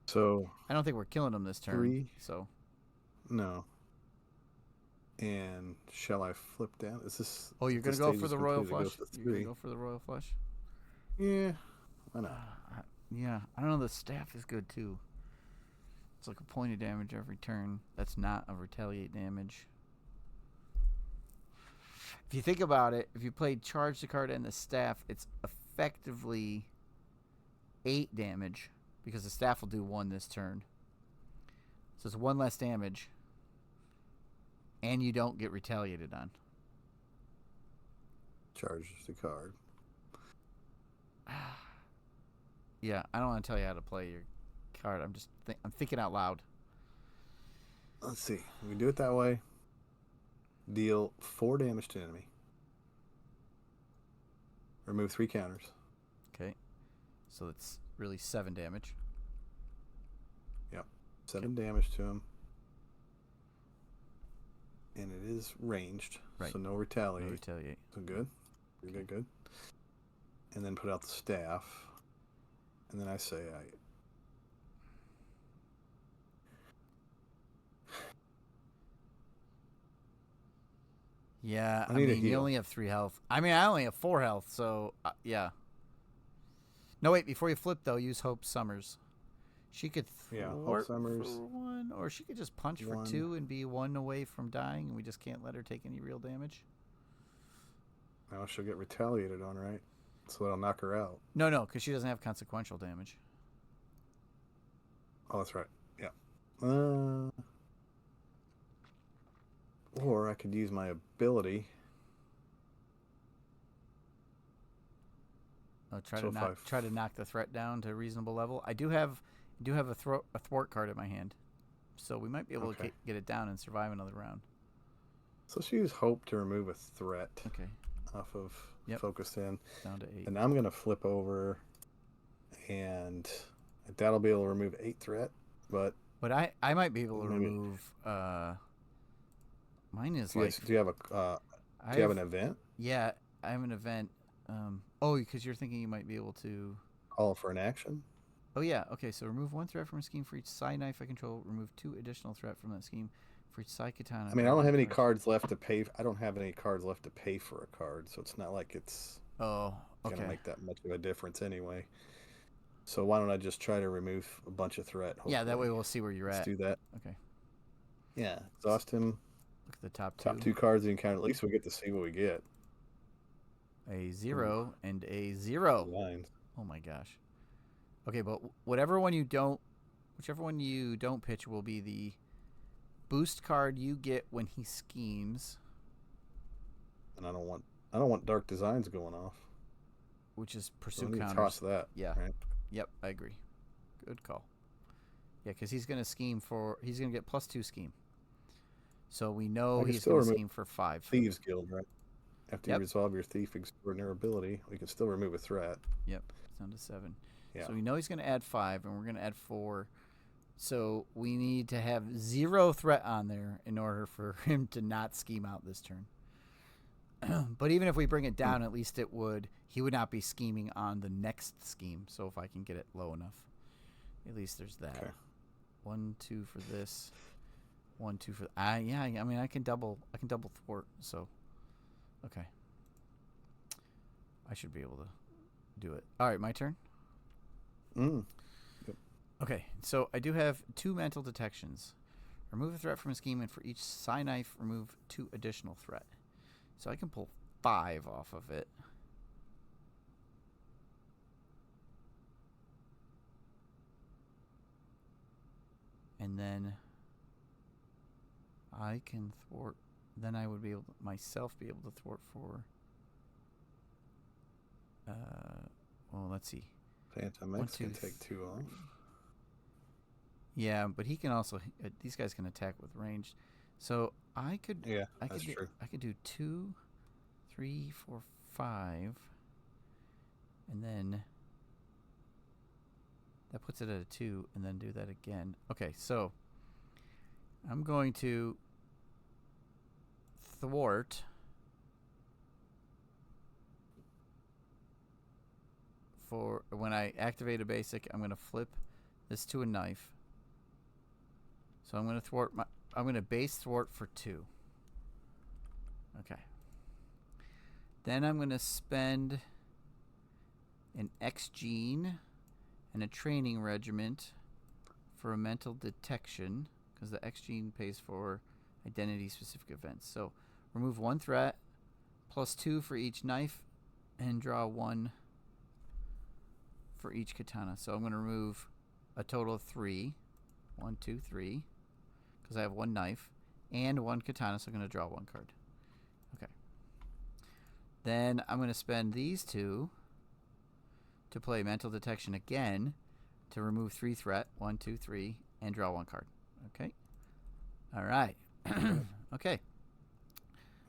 [SPEAKER 2] So
[SPEAKER 1] I don't think we're killing him this turn.
[SPEAKER 2] 3.
[SPEAKER 1] So.
[SPEAKER 2] No. And shall I flip down? Is this?
[SPEAKER 1] Oh, you're gonna go for the royal flush. You're gonna go for the royal flush.
[SPEAKER 2] Yeah. Why not?
[SPEAKER 1] Yeah, I don't know. The staff is good too. It's like a point of damage every turn. That's not a retaliate damage. If you think about it, if you played charge the card and the staff, it's effectively 8 damage because the staff will do 1 this turn. So it's 1 less damage, and you don't get retaliated on.
[SPEAKER 2] Charges the card.
[SPEAKER 1] Yeah, I don't want to tell you how to play your card. I'm just I'm thinking out loud.
[SPEAKER 2] Let's see. We do it that way. Deal 4 damage to enemy. Remove 3 counters.
[SPEAKER 1] Okay. So it's really 7 damage.
[SPEAKER 2] Yep. 7 damage to him. And it is ranged,
[SPEAKER 1] Right.
[SPEAKER 2] so no retaliate.
[SPEAKER 1] No retaliate.
[SPEAKER 2] So good. Good. And then put out the staff. And then I say
[SPEAKER 1] Yeah, I
[SPEAKER 2] need a
[SPEAKER 1] mean, you
[SPEAKER 2] heal.
[SPEAKER 1] only have 3 health. I mean, I only have 4 health, so yeah. No, wait, before you flip, though, use Hope Summers. She could
[SPEAKER 2] Hope Summers
[SPEAKER 1] for 1, or she could just punch
[SPEAKER 2] 1.
[SPEAKER 1] for 2 and be 1 away from dying, and we just can't let her take any real damage.
[SPEAKER 2] Now she'll get retaliated on, right? So that'll knock her out.
[SPEAKER 1] No, because she doesn't have consequential damage.
[SPEAKER 2] Oh, that's right. Yeah. Or I could use my ability.
[SPEAKER 1] Oh, try to knock the threat down to a reasonable level. I do have a thwart card in my hand, so we might be able to get it down and survive another round.
[SPEAKER 2] So let's use Hope to remove a threat.
[SPEAKER 1] Okay.
[SPEAKER 2] Off of focused in.
[SPEAKER 1] Down to 8.
[SPEAKER 2] And I'm gonna flip over, and that'll be able to remove 8 threat. But
[SPEAKER 1] I might be able to remove. Mine is
[SPEAKER 2] do you have an event?
[SPEAKER 1] Yeah, I have an event. Because you're thinking you might be able to
[SPEAKER 2] call for an action.
[SPEAKER 1] Oh yeah. Okay. So remove 1 threat from a scheme for each side knife I control. Remove 2 additional threat from that scheme for each side katana.
[SPEAKER 2] I mean, I don't have any cards left to pay. I don't have any cards left to pay for a card, so it's not like it's gonna make that much of a difference anyway. So why don't I just try to remove a bunch of threat? Hopefully.
[SPEAKER 1] Yeah, that way we'll see where you're
[SPEAKER 2] Let's
[SPEAKER 1] at.
[SPEAKER 2] do that.
[SPEAKER 1] Okay.
[SPEAKER 2] Yeah, exhaust him.
[SPEAKER 1] Look at the top
[SPEAKER 2] 2 cards you encounter. At least we get to see what we get.
[SPEAKER 1] A 0 and a 0.
[SPEAKER 2] Lines.
[SPEAKER 1] Oh my gosh. Okay, but whichever one you don't pitch will be the boost card you get when he schemes.
[SPEAKER 2] And I don't want dark designs going off.
[SPEAKER 1] Which is pursue
[SPEAKER 2] counters.
[SPEAKER 1] counters.
[SPEAKER 2] Toss that.
[SPEAKER 1] Yeah.
[SPEAKER 2] Right?
[SPEAKER 1] Yep, I agree. Good call. Yeah, because he's gonna he's gonna get +2 scheme. So we know he's gonna scheme for 5.
[SPEAKER 2] Thieves Guild, right? After you resolve your thief extraordinary ability, we can still remove a threat.
[SPEAKER 1] Yep, it's down to 7.
[SPEAKER 2] Yeah.
[SPEAKER 1] So we know he's going to add 5, and we're going to add 4. So we need to have 0 threat on there in order for him to not scheme out this turn. But even if we bring it down, at least he would not be scheming on the next scheme. So if I can get it low enough, at least there's that.
[SPEAKER 2] Okay.
[SPEAKER 1] 1, 2 for this. 1, 2 for I mean, I can double thwart. So. Okay. I should be able to do it. All right, my turn.
[SPEAKER 2] Yep.
[SPEAKER 1] Okay, so I do have 2 mental detections. Remove a threat from a scheme, and for each psi knife, remove 2 additional threat. So I can pull 5 off of it. And then I can thwart. Then I would be able to be able to thwart for. Well, let's see.
[SPEAKER 2] Phantom X can take 2 off.
[SPEAKER 1] Yeah, but he can also. These guys can attack with ranged. So I could.
[SPEAKER 2] Yeah,
[SPEAKER 1] that's true. I could do 2, 3, 4, 5, and then that puts it at a 2, and then do that again. Okay, so I'm going to thwart for when I activate a basic. I'm going to flip this to a knife. So I'm going to base thwart for 2. Okay. Then I'm going to spend an X gene and a training regiment for a mental detection, because the X gene pays for identity specific events. So remove 1 threat, +2 for each knife, and draw 1 for each katana. So I'm going to remove a total of 3. 1, 2, 3. Because I have 1 knife and 1 katana, so I'm going to draw 1 card. Okay. Then I'm going to spend these 2 to play mental detection again to remove 3 threat. 1, 2, 3, and draw 1 card. Okay. All right. Okay.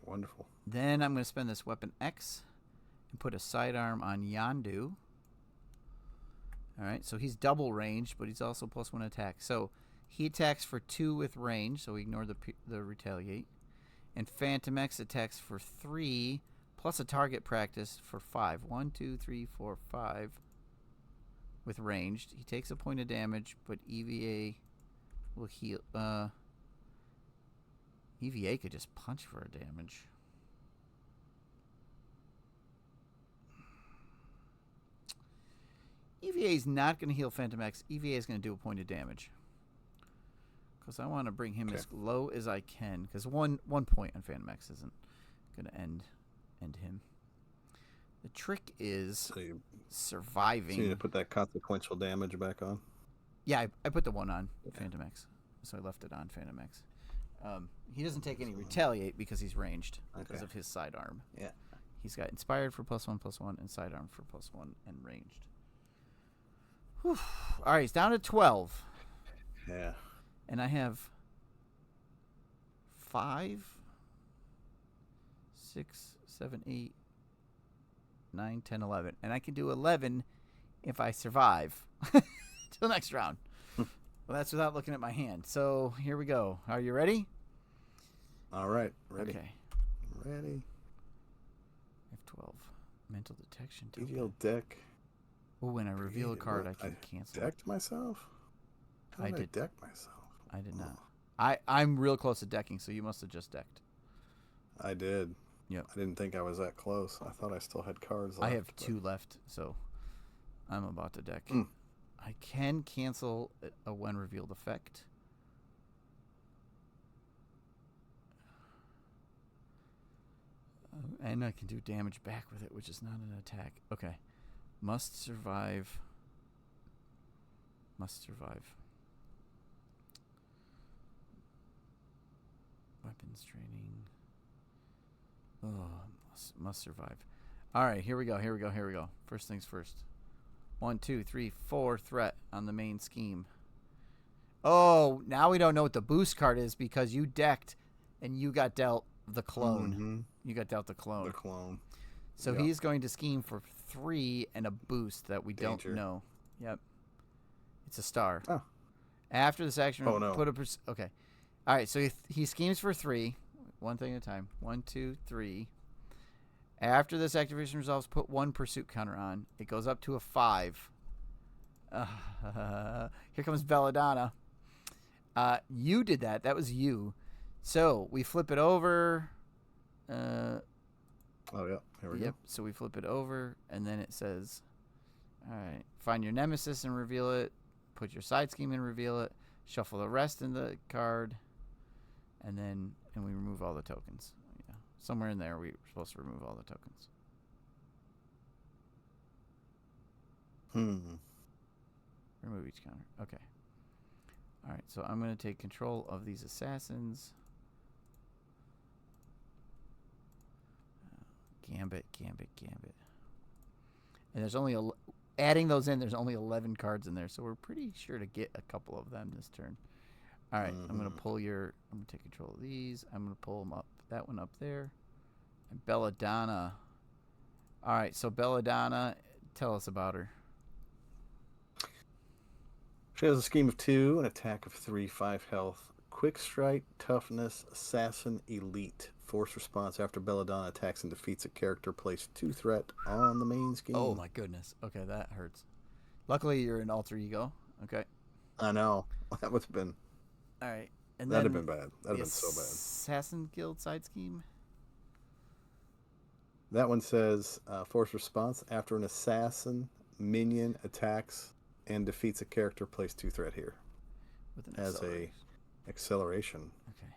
[SPEAKER 2] Wonderful.
[SPEAKER 1] Then I'm going to spend this weapon X and put a sidearm on Yandu. All right. So he's double ranged, but he's also +1 attack. So He attacks for 2 with range, so we ignore the retaliate. And Phantom X attacks for 3, plus a target practice for 5. 1, 2, 3, 4, 5 with ranged. He takes a point of damage, but EVA will heal. EVA could just punch for a damage. EVA is not going to heal Phantom X. EVA is going to do a point of damage. Because I want to bring him as low as I can. Because one point on Phantom X isn't going to end him. The trick is surviving.
[SPEAKER 2] So you need to put that consequential damage back on?
[SPEAKER 1] Yeah, I put the 1 on Phantom X. So I left it on Phantom X. He doesn't take any retaliate because he's ranged because of his sidearm.
[SPEAKER 2] Yeah.
[SPEAKER 1] He's got inspired for +1/+1 and sidearm for +1 and ranged. Whew. All right, he's down to 12.
[SPEAKER 2] Yeah.
[SPEAKER 1] And I have 5, 6, 7, 8, 9, 10, 11. And I can do 11 if I survive till the next round. Well, that's without looking at my hand. So here we go. Are you ready?
[SPEAKER 2] All right. Ready.
[SPEAKER 1] Okay.
[SPEAKER 2] Ready.
[SPEAKER 1] I have 12. Mental detection.
[SPEAKER 2] Deal deck.
[SPEAKER 1] Oh, when I reveal a card, I can cancel.
[SPEAKER 2] Decked myself? How did I deck myself?
[SPEAKER 1] I did not. I'm real close to decking, so you must have just decked.
[SPEAKER 2] I did.
[SPEAKER 1] Yep.
[SPEAKER 2] I didn't think I was that close. I thought I still had cards left.
[SPEAKER 1] I have 2 left, so I'm about to deck. I can cancel a when revealed effect. And I can do damage back with it, which is not an attack. Okay. Must survive. Must survive. Weapons training. Oh, must survive. All right, here we go. First things first. 1, 2, 3, 4 threat on the main scheme. Oh, now we don't know what the boost card is because you decked and you got dealt the clone.
[SPEAKER 2] Mm-hmm.
[SPEAKER 1] You got dealt the clone.
[SPEAKER 2] The clone.
[SPEAKER 1] So he's going to scheme for 3 and a boost that we don't know. Yep. It's a star.
[SPEAKER 2] Oh.
[SPEAKER 1] After this action,
[SPEAKER 2] no.
[SPEAKER 1] put a okay. All right, so he schemes for 3. One thing at a time. 1, 2, 3. After this activation resolves, put 1 pursuit counter on. It goes up to a 5. Here comes Belladonna. You did that. That was you. So we flip it over.
[SPEAKER 2] Oh, yeah. Here we go.
[SPEAKER 1] So we flip it over, and then it says, all right, find your nemesis and reveal it. Put your side scheme and reveal it. Shuffle the rest in the card. And we remove all the tokens. Yeah. Somewhere in there, we're supposed to remove all the tokens. Remove each counter. Okay. All right, so I'm going to take control of these assassins. Gambit. And there's only adding those in, there's only 11 cards in there, so we're pretty sure to get a couple of them this turn. All right, I'm going to take control of these. I'm going to pull them up. That one up there. And Belladonna. All right, so Belladonna, tell us about her.
[SPEAKER 2] She has a scheme of 2, an attack of 3, 5 health, quick strike, toughness, assassin, elite. Force response after Belladonna attacks and defeats a character. Place 2 threat on the main scheme.
[SPEAKER 1] Oh my goodness. Okay, that hurts. Luckily, you're an alter ego. Okay.
[SPEAKER 2] I know. That would have been.
[SPEAKER 1] All right. And
[SPEAKER 2] that'd have been bad. That'd have been so bad.
[SPEAKER 1] Assassin Guild side scheme.
[SPEAKER 2] That one says force response after an assassin minion attacks and defeats a character. Place 2 threat here.
[SPEAKER 1] With an
[SPEAKER 2] as a acceleration.
[SPEAKER 1] Okay.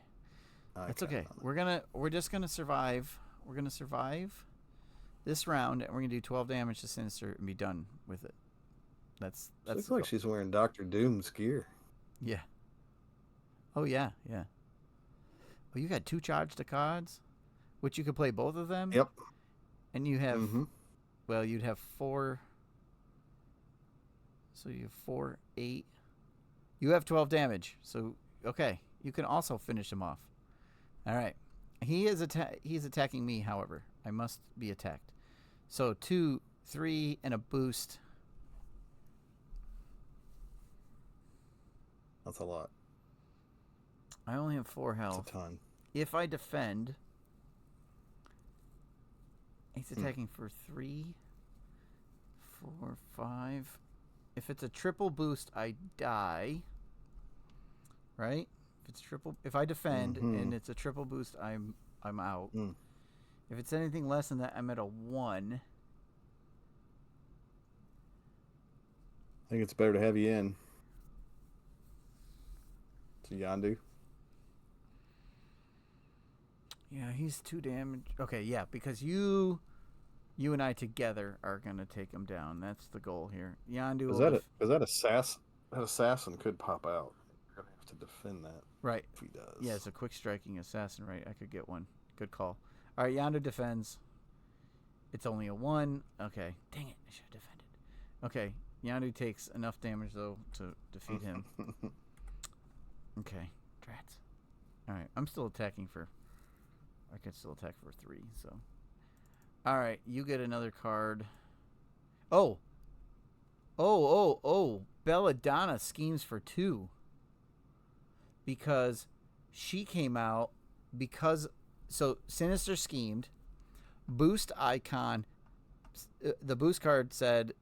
[SPEAKER 1] That's okay. We're just gonna survive. We're gonna survive this round, and we're gonna do 12 damage to Sinister and be done with it. That's
[SPEAKER 2] looks like she's wearing Dr. Doom's gear.
[SPEAKER 1] Yeah. Oh yeah. Oh, you got 2 charged cards, which you could play both of them.
[SPEAKER 2] Yep.
[SPEAKER 1] And you have, well, you'd have 4. So you have 4, 8. You have 12 damage. So okay, you can also finish him off. All right. He's attacking me, however. I must be attacked. So 2, 3, and a boost.
[SPEAKER 2] That's a lot.
[SPEAKER 1] I only have 4 health.
[SPEAKER 2] It's a ton.
[SPEAKER 1] If I defend, he's attacking for 3, 4, 5. If it's a triple boost, I die. Right? If I defend and it's a triple boost, I'm out. If it's anything less than that, I'm at a 1.
[SPEAKER 2] I think it's better to have you in. To Yondu.
[SPEAKER 1] Yeah, he's 2 damage. Okay, yeah, because you and I together are gonna take him down. That's the goal here. Yondu.
[SPEAKER 2] Is that assassin? That assassin could pop out. You're gonna have to defend that.
[SPEAKER 1] Right.
[SPEAKER 2] If he does.
[SPEAKER 1] Yeah, it's a quick striking assassin, right? I could get one. Good call. All right, Yondu defends. It's only a 1. Okay. Dang it. I should have defended. Okay. Yondu takes enough damage, though, to defeat him. Okay. Drats. All right. I'm still attacking for... I can still attack for 3, so... All right. You get another card. Oh! Belladonna schemes for 2. Because she came out because... So, Sinister schemed. Boost icon. The boost card said,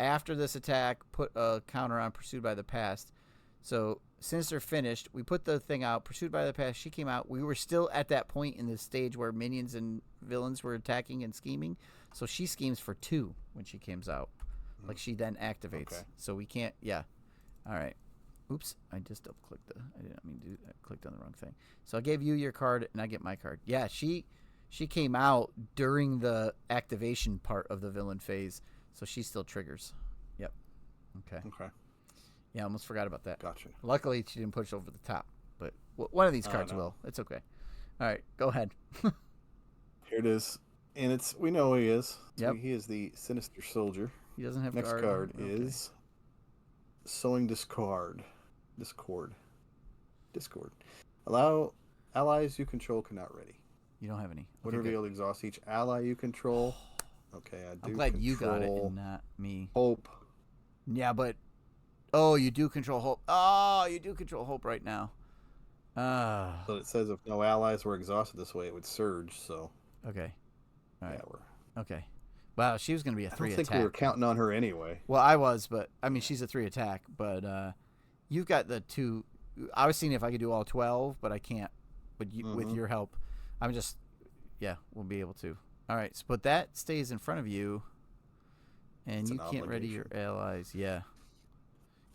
[SPEAKER 1] after this attack, put a counter on Pursued by the Past. So, Sinister finished. We put the thing out. Pursued by the Past. She came out. We were still at that point in the stage where minions and villains were attacking and scheming. So, she schemes for 2 when she comes out. Like, she then activates. Okay. So, we can't... Yeah. All right. Oops, I just double-clicked I didn't mean to do that. I clicked on the wrong thing. So I gave you your card, and I get my card. Yeah, she came out during the activation part of the villain phase, so she still triggers. Yep. Okay. Yeah, I almost forgot about that.
[SPEAKER 2] Gotcha.
[SPEAKER 1] Luckily, she didn't push over the top, but one of these cards will. It's okay. All right, go ahead.
[SPEAKER 2] Here it is, and we know who he is.
[SPEAKER 1] Yep.
[SPEAKER 2] He is the Sinister Soldier.
[SPEAKER 1] He doesn't have
[SPEAKER 2] Next
[SPEAKER 1] guard.
[SPEAKER 2] card is Sowing Discord. Allow allies you control cannot ready.
[SPEAKER 1] You don't have any.
[SPEAKER 2] Would reveal exhaust each ally you control. Okay, I do.
[SPEAKER 1] I'm glad you got it and not me.
[SPEAKER 2] Hope.
[SPEAKER 1] Yeah, but you do control Hope. Oh, you do control Hope right now.
[SPEAKER 2] So it says if no allies were exhausted this way, it would surge. So.
[SPEAKER 1] Okay. All right.
[SPEAKER 2] Yeah,
[SPEAKER 1] okay. Wow, she was going to be a 3 attack.
[SPEAKER 2] I think we were counting on her anyway.
[SPEAKER 1] Well, I was, but I mean, she's a 3 attack. But you've got the 2. I was seeing if I could do all 12, but I can't. But with your help, I'm just, we'll be able to. All right, so, but that stays in front of you, and you can't ready your allies. Yeah.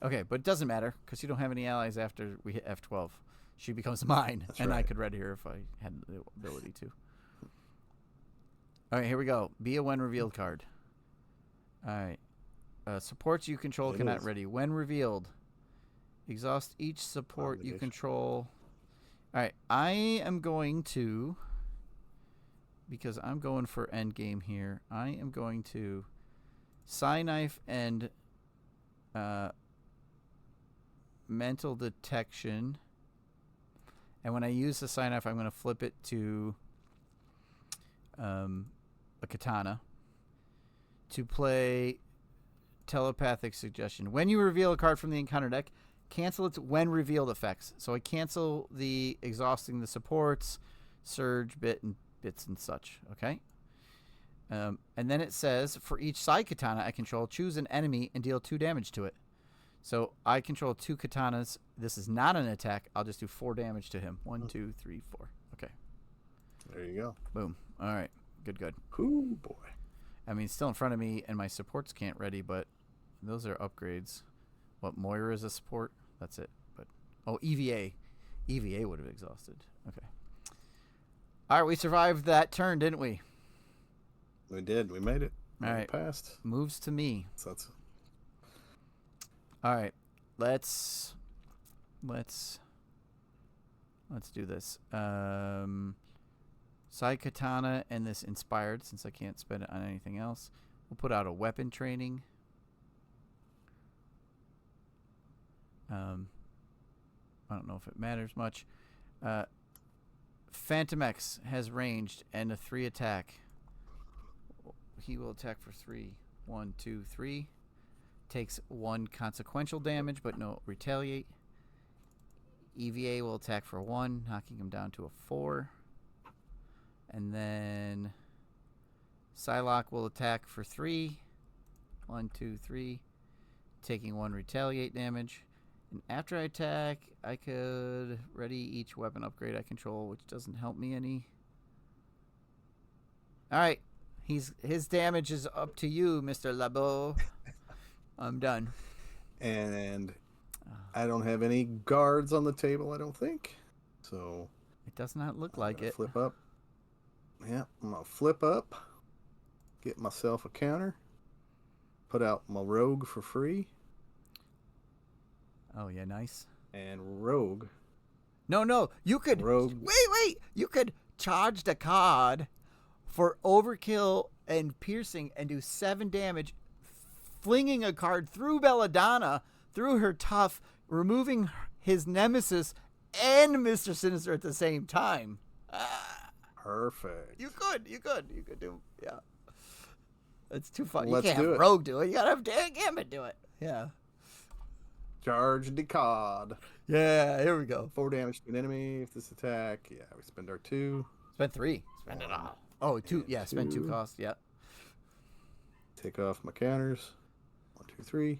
[SPEAKER 1] Okay, but it doesn't matter because you don't have any allies after we hit F12. She becomes mine, and right. I could ready her if I had the ability to. All right, here we go. Be a when revealed card. All right. Supports you control cannot ready. When revealed, exhaust each support you control. All right, I am going to, because I'm going for end game here, I am going to Psy-Knife and Mental Detection. And when I use the Psy-Knife, I'm going to flip it to a katana to play Telepathic Suggestion. When you reveal a card from the encounter deck, cancel its when revealed effects. So I cancel the exhausting the supports, surge, bits and such. Okay. And then it says for each side katana I control, choose an enemy and deal 2 damage to it. So I control 2 katanas. This is not an attack. I'll just do 4 damage to him. 1, 2, 3, 4. Okay.
[SPEAKER 2] There you go.
[SPEAKER 1] Boom. All right. Good.
[SPEAKER 2] Ooh, boy.
[SPEAKER 1] I mean, still in front of me, and my supports can't ready, but those are upgrades. What, Moira is a support? That's it. But EVA. EVA would have exhausted. Okay. All right, we survived that turn, didn't we?
[SPEAKER 2] We did. We made it.
[SPEAKER 1] All right.
[SPEAKER 2] Passed.
[SPEAKER 1] Moves to me.
[SPEAKER 2] So that's...
[SPEAKER 1] All right. Let's do this. Side katana and this inspired, since I can't spend it on anything else. We'll put out a weapon training. I don't know if it matters much. Phantom X has ranged and a 3 attack. He will attack for 3. 1, 2, 3. Takes 1 consequential damage, but no retaliate. EVA will attack for 1, knocking him down to a 4. And then Psylocke will attack for 3. 1, 2, 3. Taking 1 retaliate damage. And after I attack, I could ready each weapon upgrade I control, which doesn't help me any. Alright. His damage is up to you, Mr. Labo. I'm done.
[SPEAKER 2] And I don't have any guards on the table, I don't think. So
[SPEAKER 1] it does not look like it.
[SPEAKER 2] Flip up. Yeah, I'm going to flip up. Get myself a counter. Put out my rogue for free.
[SPEAKER 1] Oh, yeah, nice.
[SPEAKER 2] And rogue.
[SPEAKER 1] No, you could...
[SPEAKER 2] Rogue.
[SPEAKER 1] Wait! You could charge the card for overkill and piercing and do 7 damage, flinging a card through Belladonna, through her tough, removing his nemesis and Mr. Sinister at the same time.
[SPEAKER 2] Perfect.
[SPEAKER 1] You could do, yeah. It's too fun.
[SPEAKER 2] Let's
[SPEAKER 1] you can't
[SPEAKER 2] do
[SPEAKER 1] have
[SPEAKER 2] it.
[SPEAKER 1] Rogue do it. You gotta have Dan Gambit do it. Yeah.
[SPEAKER 2] Charge the card.
[SPEAKER 1] Yeah, here we go.
[SPEAKER 2] 4 damage to an enemy if this attack. Yeah, we spend our 2.
[SPEAKER 1] Spend 3. Spend it all. Oh, 2. Yeah, spend 2 costs. Yeah.
[SPEAKER 2] Take off my counters. 1, 2, 3.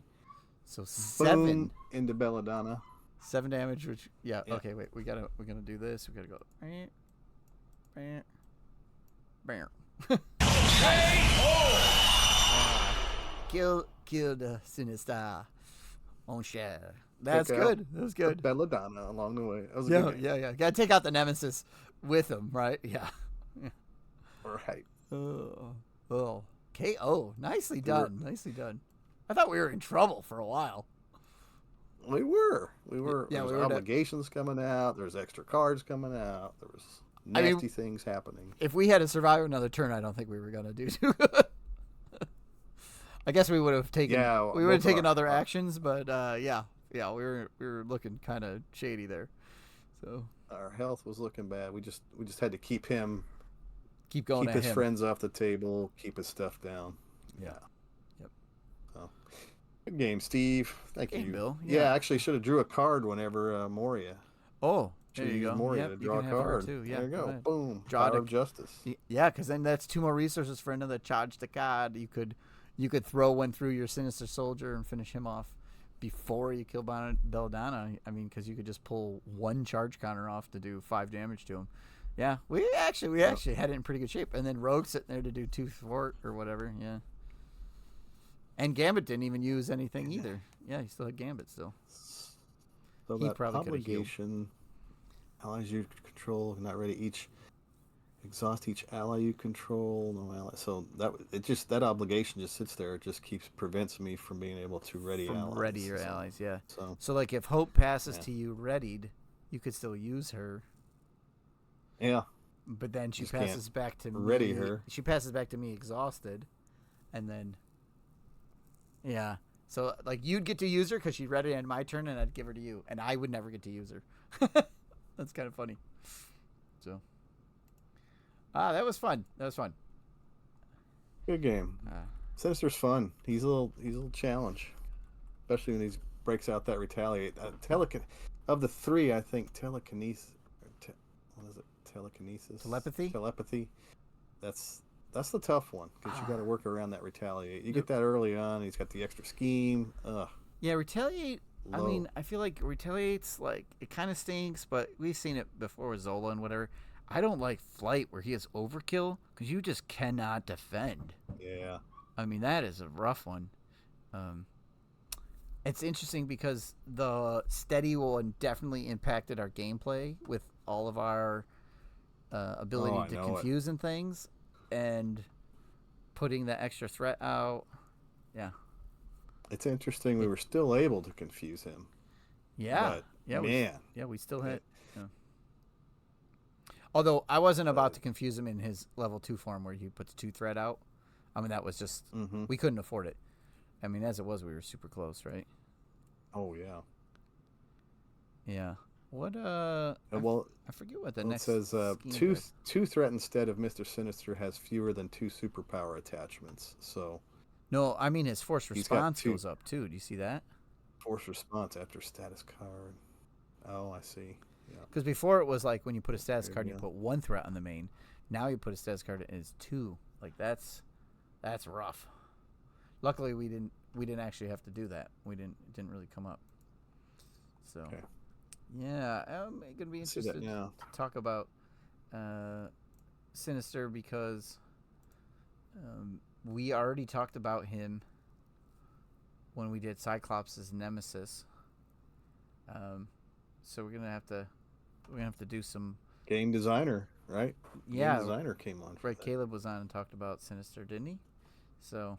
[SPEAKER 1] So 7
[SPEAKER 2] Boom, into Belladonna.
[SPEAKER 1] 7 damage. Which yeah. Okay, wait. We're gonna do this. We gotta go. Kill the Sinister. Mon cher. That's good. That was good.
[SPEAKER 2] Belladonna along the way. That was a
[SPEAKER 1] Yeah,
[SPEAKER 2] good game.
[SPEAKER 1] yeah. Gotta take out the nemesis with him, right? Yeah.
[SPEAKER 2] Right.
[SPEAKER 1] Oh. KO. Nicely done. I thought we were in trouble for a while.
[SPEAKER 2] We were.
[SPEAKER 1] Yeah,
[SPEAKER 2] there was
[SPEAKER 1] we were
[SPEAKER 2] obligations coming out. There's extra cards coming out. There was nasty things happening.
[SPEAKER 1] If we had to survive another turn, I don't think we were gonna do too good. I guess we would have taken other actions, but we were looking kind of shady there. So
[SPEAKER 2] our health was looking bad. We just had to keep him.
[SPEAKER 1] Keep going.
[SPEAKER 2] Keep his friends off the table. Keep his stuff down.
[SPEAKER 1] Yeah. Yep.
[SPEAKER 2] So, good game, Steve. Thank you,
[SPEAKER 1] Bill.
[SPEAKER 2] Yeah, actually should have drew a card whenever Moria.
[SPEAKER 1] Oh, there you go.
[SPEAKER 2] Moria to draw a card.
[SPEAKER 1] Too. Yeah,
[SPEAKER 2] there you go. Boom.
[SPEAKER 1] Draw
[SPEAKER 2] Power of justice.
[SPEAKER 1] Yeah, because then that's 2 more resources for another charge the card. You could throw one through your Sinister Soldier and finish him off before you kill Belladonna. I mean, because you could just pull 1 charge counter off to do 5 damage to him. Yeah, we actually had it in pretty good shape. And then Rogue sitting there to do 2 thwart or whatever. Yeah. And Gambit didn't even use anything either. Yeah, he still had Gambit still.
[SPEAKER 2] So
[SPEAKER 1] he
[SPEAKER 2] that
[SPEAKER 1] probably could have healed.
[SPEAKER 2] obligation, allies you control, not ready exhaust each ally you control. No ally. So that obligation just sits there. It just prevents me from being able to ready allies.
[SPEAKER 1] Ready your allies, yeah.
[SPEAKER 2] So
[SPEAKER 1] like if Hope passes to you readied, you could still use her.
[SPEAKER 2] Yeah.
[SPEAKER 1] But then she passes back to me.
[SPEAKER 2] Ready her.
[SPEAKER 1] She passes back to me exhausted, and then. Yeah. So like you'd get to use her because she'd ready on my turn, and I'd give her to you, and I would never get to use her. That's kind of funny. So. That was fun.
[SPEAKER 2] Good game. Sinister's fun. He's a little challenge, especially when he breaks out that retaliate. Of the 3, I think telekinesis. What is it? Telekinesis. Telepathy. That's the tough one because you got to work around that retaliate. You get that early on. He's got the extra scheme.
[SPEAKER 1] Yeah, retaliate. Low. I mean, I feel like retaliate's like it kind of stinks, but we've seen it before with Zola and whatever. I don't like flight where he has overkill because you just cannot defend.
[SPEAKER 2] Yeah.
[SPEAKER 1] I mean, that is a rough one. It's interesting because the steady one definitely impacted our gameplay with all of our ability to confuse and things and putting the extra threat out. Yeah.
[SPEAKER 2] It's interesting. We were still able to confuse him.
[SPEAKER 1] Yeah.
[SPEAKER 2] But, man.
[SPEAKER 1] We still had. Yeah. Although I wasn't about to confuse him in his level 2 form where he puts 2 threat out. I mean, that was just, we couldn't afford it. I mean, as it was, we were super close, right?
[SPEAKER 2] Oh, yeah.
[SPEAKER 1] Yeah. What,
[SPEAKER 2] well,
[SPEAKER 1] I forget what the next
[SPEAKER 2] it says, two threat instead of Mr. Sinister has fewer than 2 superpower attachments, so.
[SPEAKER 1] No, I mean, his force response goes up, too. Do you see that?
[SPEAKER 2] Force response after status card. Oh, I see. Yeah.
[SPEAKER 1] Because before it was like when you put a status
[SPEAKER 2] There
[SPEAKER 1] card,
[SPEAKER 2] you
[SPEAKER 1] you
[SPEAKER 2] go.
[SPEAKER 1] put one threat on the main. Now you put a status card and it's 2. Like that's rough. Luckily we didn't actually have to do that. It didn't really come up. So
[SPEAKER 2] Okay.
[SPEAKER 1] yeah, I'm gonna be
[SPEAKER 2] See
[SPEAKER 1] interested
[SPEAKER 2] that now.
[SPEAKER 1] to talk about Sinister because we already talked about him when we did Cyclops' Nemesis. So we're gonna have to do some.
[SPEAKER 2] Game designer, right?
[SPEAKER 1] Yeah,
[SPEAKER 2] Game designer came on. For
[SPEAKER 1] right.
[SPEAKER 2] that.
[SPEAKER 1] Caleb was on and talked about Sinister, didn't he? So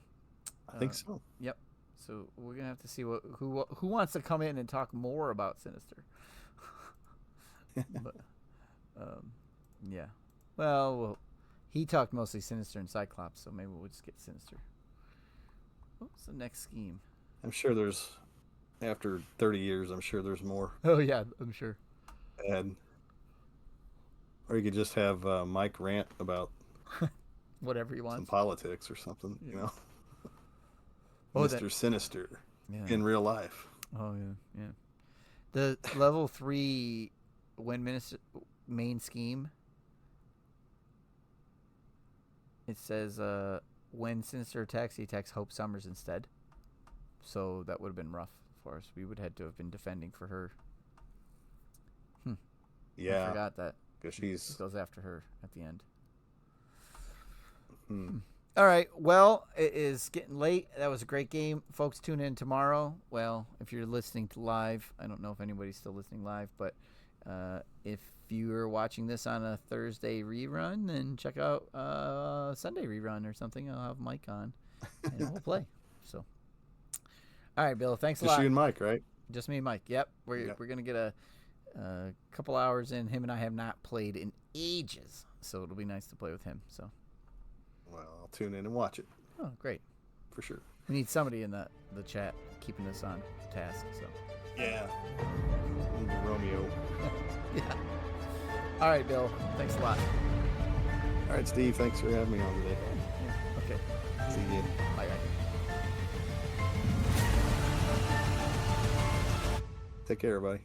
[SPEAKER 2] I think so.
[SPEAKER 1] Yep. So we're gonna have to see who wants to come in and talk more about Sinister. But yeah. Well, he talked mostly Sinister and Cyclops, so maybe we'll just get Sinister. What's the next scheme?
[SPEAKER 2] I'm sure there's, after 30 years, I'm sure there's more.
[SPEAKER 1] Oh yeah, I'm sure.
[SPEAKER 2] And or you could just have Mike rant about
[SPEAKER 1] Whatever he
[SPEAKER 2] some
[SPEAKER 1] wants.
[SPEAKER 2] politics or something,
[SPEAKER 1] Yeah.
[SPEAKER 2] you know.
[SPEAKER 1] Oh,
[SPEAKER 2] Mr. Sinister
[SPEAKER 1] Yeah.
[SPEAKER 2] in real life.
[SPEAKER 1] Oh yeah. The level 3 when Minister main scheme. It says when Sinister attacks, he attacks Hope Summers instead. So that would have been rough for us. We would have had to have been defending for her. I
[SPEAKER 2] Yeah,
[SPEAKER 1] forgot that.
[SPEAKER 2] because
[SPEAKER 1] He
[SPEAKER 2] she's.
[SPEAKER 1] goes after her at the end.
[SPEAKER 2] Hmm.
[SPEAKER 1] All right. Well, it is getting late. That was a great game. Folks, tune in tomorrow. Well, if you're listening to live, I don't know if anybody's still listening live, but if you're watching this on a Thursday rerun, then check out Sunday rerun or something. I'll have Mike on, and we'll play. So, all right, Bill. Thanks a
[SPEAKER 2] Just
[SPEAKER 1] lot.
[SPEAKER 2] you and Mike, right?
[SPEAKER 1] Just me and Mike. Yep. We're gonna get a couple hours in. Him and I have not played in ages, so it'll be nice to play with him. So.
[SPEAKER 2] Well, I'll tune in and watch it
[SPEAKER 1] Oh, great.
[SPEAKER 2] for sure.
[SPEAKER 1] We need somebody in the chat keeping us on task. So.
[SPEAKER 2] Yeah. Romeo.
[SPEAKER 1] Yeah. All right, Bill. Thanks a lot.
[SPEAKER 2] All right, Steve. Thanks for having me on today.
[SPEAKER 1] Yeah. Okay.
[SPEAKER 2] See you.
[SPEAKER 1] Bye.
[SPEAKER 2] Take care, everybody.